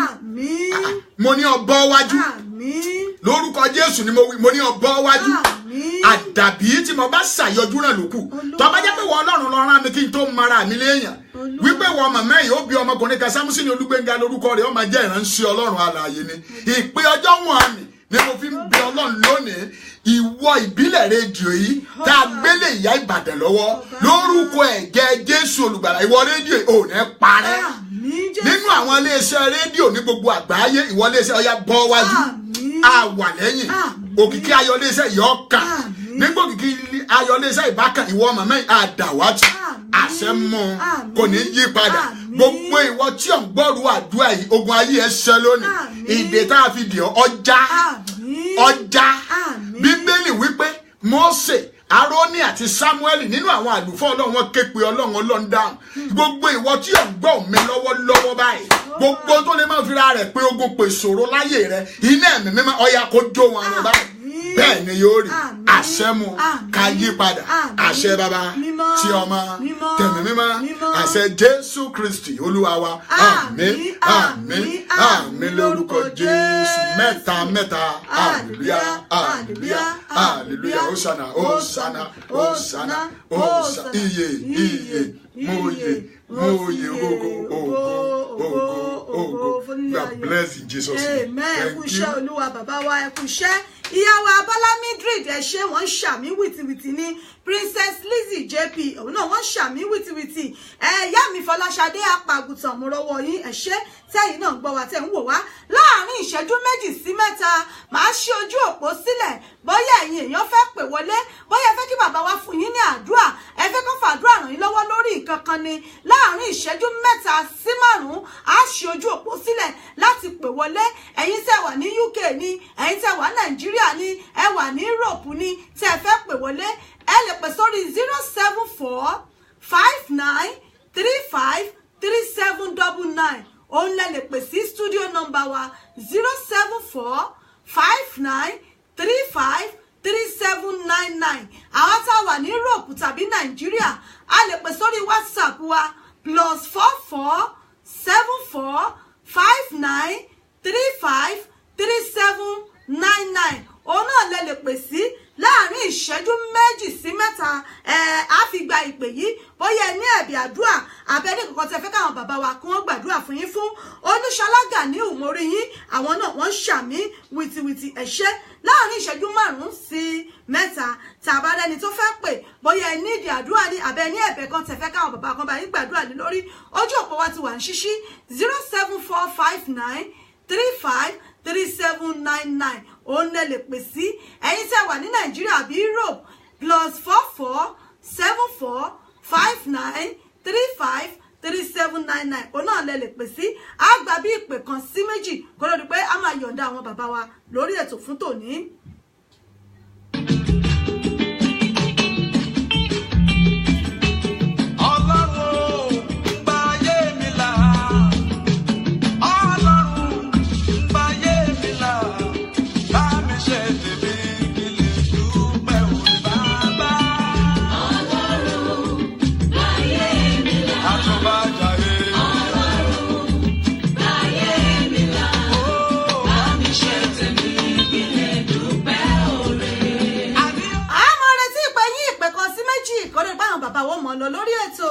mo ní ọ bọ́ wájú lórúkọ Jésù ni mo ní ọ bọ́ wájú àdàbí tí mo bá ṣàyọjú náà lókù tó bá jẹ́ pé wọ́n Ọlọ́run lọ rán mi kí n tó mara mi léèyàn wípé wọ́n màmá yìí ó bí ọmọkùnrin kan Sámúsínì Olúgbénga lórúkọ rẹ̀ ó máa jẹ́ ìránṣẹ́ Ọlọ́run alààyè ni ìpè ọjọ́ wọn ni mo fi ń bẹ Ọlọ́run lónìí ìwọ ìbílẹ̀ rédíò yìí tá a gbélé ìyá Ìbàdàn lọ́wọ́ lórúkọ ẹ̀jẹ̀ Jésù olùgbàlà ìwọ rédíò ò ní parẹ́ nínú àwọn iléeṣẹ́ rédíò ní gbogbo àgbáyé ìwọ iléeṣẹ́ ọ̀yá bọ́ wájú àwà lẹ́yìn òkìkí ayọ̀ iléeṣẹ́ ìyọ́ka nígbà òkìkí ayọ̀ iléeṣẹ́ ìbákan ìwọ màmá àdàwátì àṣẹ mọ́ kò ní yí padà gbogbo ìwọ tí ò ń gbọ́rù àdúrà yìí ogun ayé ẹ ṣẹ lónìí ìdè tá a fi dì ọjà Bíbélì wípé Mósè Árónì àti Sámúẹ́lì nínú àwọn àlùfáà Ọlọ́run wọn ké pe Ọlọ́run dáhùn gbogbo ìwọ tí ò ń gbọ́ mi lọ́wọ́lọ́wọ́ báyìí gbogbo tó lè máa fira rẹ̀ pé ogun pè ṣòro láyé rẹ̀ iná ẹ̀mí mímọ́ ọ̀yà kó jó wọn rẹ̀ báyìí bẹ́ẹ̀ ni yóò rí àṣẹ mu ká yí padà àṣẹ bàbá tí ọmọ tẹ̀mí mímọ́ àṣẹ Jésù Kristi Olúwa wa àmín àmín àmín lórúkọ Jésù mẹ́ta hallelujah hallelujah hallelujah, Hosanna, Hosanna, Hosanna, Hosanna, iye, moye, ogo. You are blessed in Jesus' name. Amen. Ẹ kú iṣẹ́ Olúwa bàbá wa, ẹ kú iṣẹ́. Ìyàwó Abọ́lá Mildred ẹ ṣé wọ́n ṣàmì wìtìwìtì ní Princess Lizzie JP òun náà wọ́n ṣàmì wìtìwìtì. Ìyá mi Fọláṣadé apàgùtàn mo rọwọ́ yín ẹ ṣé tẹ́yìn náà gbọ́ wa tẹ́ ń wò wá. Láàárín ìṣẹ́jú 2 sí 3 màá ṣí ojú òpó sílẹ̀ bóyá ẹ̀yin èèyàn fẹ́ pè wọlé bóyá ẹ fẹ́ kí bàbá wa fún yín ní àdúrà ẹ fẹ́ kó fàdúrà ràn yín lọ́wọ́ lórí nǹkan kan ni láàárín ìṣẹ́jú 3 sí 5 á ṣí ojú òpó sílẹ̀ láti pè wọlé ẹ̀yin tẹ́ wà ní UK ni ẹ̀yin tẹ́ wà Nàìjíríà ni ẹ wà ní Europe ni tẹ́ ẹ fẹ́ pè wọlé ẹ lè pè sórí 074 59 35 3799 òun lẹ lè pè sí studio number wa 074 59 35 3799 àwọn tá a wà ní Europe tàbí Nàìjíríà a lè pè sórí WhatsApp wa +44 74 59 35 3799 òun náà lẹ lè pè sí láàárín ìṣẹ́jú 2 sí 3 á fi gba ìpè yìí bóyá ẹ ní ẹ̀bì àdúrà àbẹ́ni kankan tẹ́ fẹ́ káwọn bàbá wa kí wọ́n gbàdúrà fún yín fún Olúṣọlá Gàníù mórí yín àwọn náà wọ́n ṣàmì wìtìwìtì ẹ̀ṣẹ́ láàárín ìṣẹ́jú 5 sí 3 tàbá rẹni tó fẹ́ pè bóyá ẹ ní ìdí àdúrà ní àbẹ́ni ẹ̀bẹ̀ kan tẹ́ fẹ́ káwọn bàbá kan bá yín gbàdúrà lé lórí ojú òpó wa ti wà ní ṣíṣí 07459 35 3799 òun lẹ lè pè sí ẹ̀yin tẹ́ wà ní Nàìjíríà àbí Europe +44 74 59 35 3799 òun náà lẹ lè pè sí àgbà bí ìpè kan sí 2 kó ló di pé a máa yọ̀ǹda àwọn bàbá wa lórí ètò fún tòní. Bàbá wọn mọ̀ lọ lórí ètò.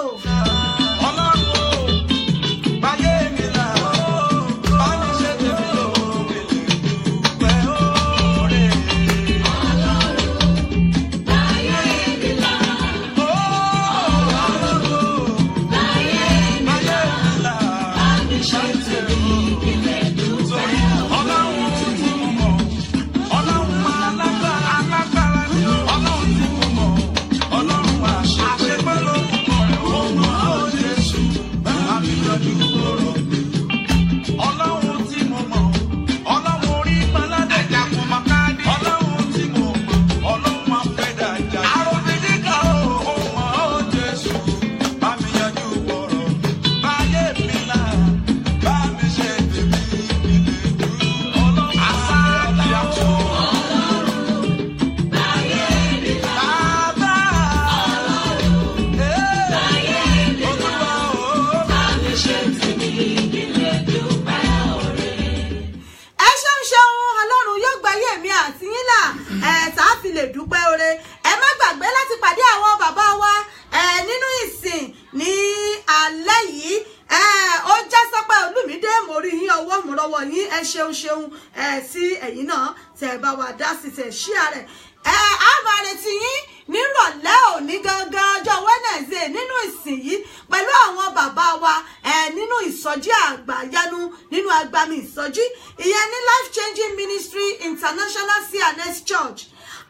ṣeun sí ẹ̀yin náà tẹ́ bá wa dá sí tẹ́ share rẹ̀ a máa retí yín nírọ̀lẹ́ òní gangan ọjọ́ Wednesday nínú ìsìn yìí pẹ̀lú àwọn bàbá wa nínú ìsọjí àgbàyanu nínú agbami ìsọjí ìyẹn ní Life Changing Ministry International CNS Church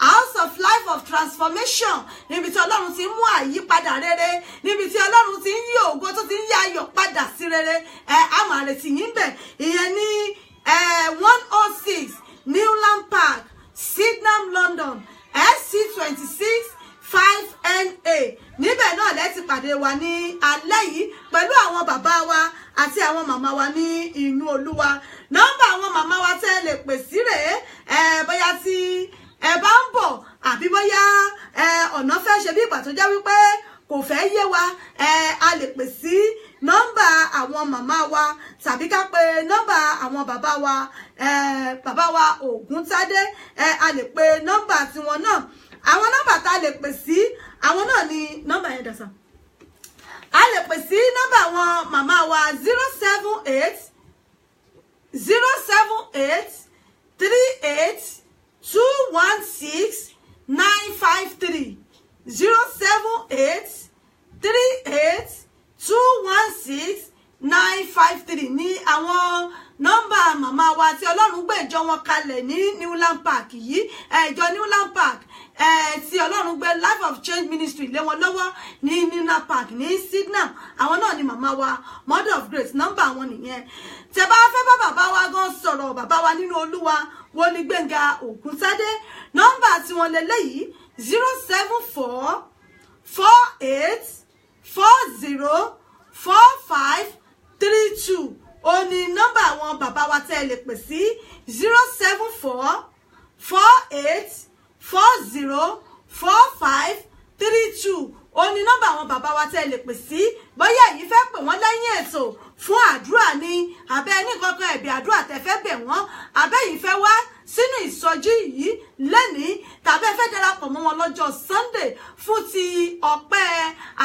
House of Life of Transformation níbi tí Ọlọ́run ti ń mú àyípadà rere níbi tí Ọlọ́run ti ń yí ògo tó ti ń yí ayọ̀ padà sí rere a máa retí yín bẹ̀ ìyẹn ní 106 Newland Park Sydenham London SC26 5NA níbẹ̀ náà lẹ ti pàdé wa ní alẹ́ yìí pẹ̀lú àwọn bàbá wa àti àwọn màmá wa ní inú Olúwa nọ́mbà àwọn màmá wa tẹ́ lè pè sí rèé bóyá tí ẹ bá ń bọ̀ àbí bóyá ọ̀nà fẹ́ ṣe bí ìgbà tó jẹ́ wípé kò fẹ́ yé wa a lè pè sí nọ́mbà àwọn màmá wa tàbí ká pe nọ́mbà àwọn bàbá wa Ògúntádé a lè pe nọ́mbà tiwọn náà. Àwọn nọ́mbà tá a lè pè sí àwọn náà ni nọ́mbà yẹn dàsà. A lè pè sí nọ́mbà àwọn màmá wa 078 38 216 953 078 38 216 953 ní àwọn nọ́mbà màmá wa tí Ọlọ́run gbé ìjọ wọn kalẹ̀ ní Newland Park yìí ìjọ Newland Park tí Ọlọ́run gbé Life of Change Ministry lé wọn lọ́wọ́ ní Newland Park ní Sydney. Àwọn náà ni màmá wa Mother of Grace nọ́mbà wọn nìyẹn. Tẹ́ bá fẹ́ bá bàbá wa gan sọ̀rọ̀ bàbá wa nínú Olúwa Wòlíì Gbénga Ògúntádé nọ́mbà tí wọ́n lélẹ́yìí 074 48 40 45 32 ó ní nọ́mbà àwọn bàbá wa tẹ́ lè pè sí 074 48 40 45 32 ó ní nọ́mbà àwọn bàbá wa tẹ́ lè pè sí. Bóyá èyí fẹ́ pè wọ́n lẹ́yìn ètò fún àdúrà ni àbẹ́ ní kankan ẹ̀bì àdúrà tẹ́ fẹ́ bẹ̀ wọ́n àbẹ́ yìí fẹ́ wá sínú ìsọjí yìí lẹ́ni tàbí ẹ fẹ́ darapọ̀ mọ́ wọn lọ́jọ́ Sunday fún ti ọpẹ́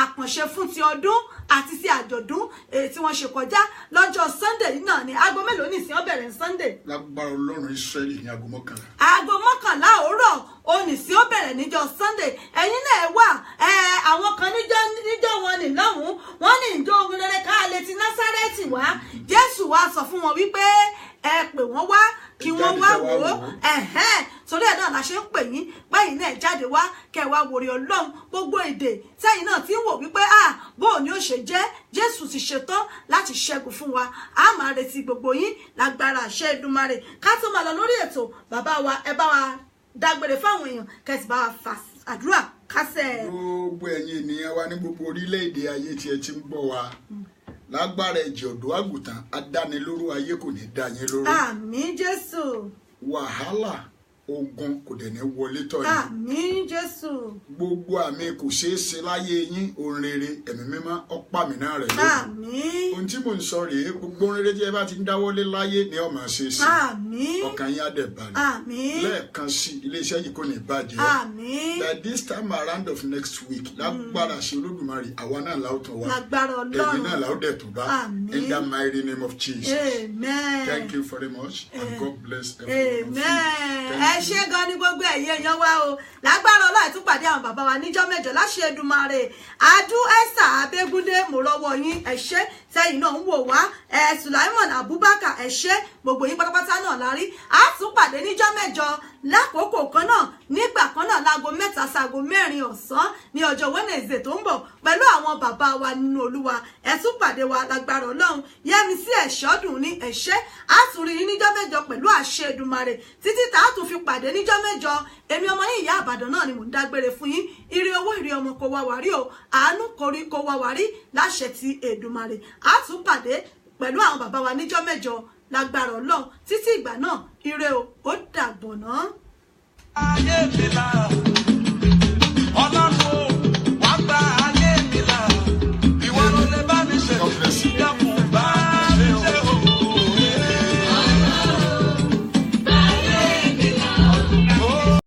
àkànṣe fún ti ọdún àti ti àjọ̀dún èyí tí wọ́n ṣe kọjá lọ́jọ́ Sunday yìí náà ni aago mélòó ní ìsìn ó bẹ̀rẹ̀ Sunday. Lágbára Ọlọ́run Ísírẹ́lì ní aago 11. Aago 11 òwúrọ̀ òní sí ó bẹ̀rẹ̀ níjọ́ Sunday. Ẹ̀yin náà wà àwọn kan níjọ́ wọn ní lọ́hùn wọ́n ní ìjọ ogun rere ká lè ti Násárẹ́tì wá. Jésù wá sọ fún wọn wípé ẹ pè wọ́n wá kí wọ́n wá wò ó torí ẹ̀ náà la ṣe ń pè yín báyìí náà jáde wá kẹ́ wá wòrè Ọlọ́run gbogbo èdè tẹ́yìn náà tí ń wò wípé bóò ni ó ṣe jẹ́ Jésù ti ṣetán láti ṣẹ́gun fún wa. A máa retí gbogbo yín lágbára àṣẹ Èdùmàrè. Ká tó máa lọ lórí ètò bàbá wa ẹ bá wa dágbére fáwọn èèyàn kẹ́sì bá wa fà àdúrà kásẹ̀. Gbogbo ẹ̀yin ènìyàn wa ní gbogbo orílẹ̀-èdè ayé tí ẹ ti ń gbọ́ wa lágbára ẹ̀jẹ̀ ọ̀dọ́ àgùntàn adánilóró ayé kò ní dá yín lóró. Àmín Jésù. Wàhálà ogun kò dẹ̀ ní wọlé tọ̀ yín. Àmín Jésù. Gbogbo àmì kò ṣeé ṣe láyé yín ohun rere ẹ̀mí mímọ́ ọ̀pá mi náà rẹ̀ lórí. Àmín. Ohun tí mò ń sọ rèé gbogbo ohun rere tí ẹ bá ti ń dáwọ́lé láyé ni ó máa ṣe sí. Àmín. Ọkàn yín á dẹ̀ balẹ̀. Àmín. Lẹ́ẹ̀kan sí iléeṣẹ́ yìí kò ní bàjẹ́. Àmín. By this time around of next week lágbára ṣe Olódùmarè àwa náà la ó tún wá. Lágbára Ọlọ́run. Èmi náà la ó dẹ̀ tún bá. Àmín. In the mighty name of Jesus. Amen. Thank you very much and God bless everyone. Amen. Ẹ ṣé gan ni gbogbo ẹ̀yin èèyàn wa o. Lágbára Ọlọ́run tún pàdé àwọn bàbá wa níjọ́ mẹ́jọ láṣẹ Èdùmàrè. Adu Esther Abégúndé mo rọ́wọ́ yín ẹ ṣé tẹ́yin náà ń wò wá. Sulaiman Abubakar ẹ ṣé gbogbo yín pátápátá náà la rí. A tún pàdé níjọ́ mẹ́jọ lákòókò kan náà nígbà kan náà láago 3 sáago 4 ọ̀sán ní ọjọ́ Wednesday tó ń bọ̀ pẹ̀lú àwọn bàbá wa nínú Olúwa. Ẹ tún pàdé wa lágbára Ọlọ́run. Yẹ́misí Ẹ̀ṣọ́dún ní ẹ ṣé. A tún rí yín níjọ́ mẹ́jọ pẹ̀lú àṣẹ Èdùmàrè títí tá a tún fi pàdé níjọ́ mẹ́jọ. Èmi ọmọ yín ìyá Ìbàdàn náà ni mò ń dágbére fún yín. Ire owó ire ọmọ kó wá wá rí o. Àánú korí kó wá wá rí láṣẹ ti Èdùmàrè. A tún pàdé pẹ̀lú àwọn bàbá wa níjọ́ mẹ́jọ lágbára Ọlọ́run títí ìgbà náà ire o ó dàgbọ̀ náà.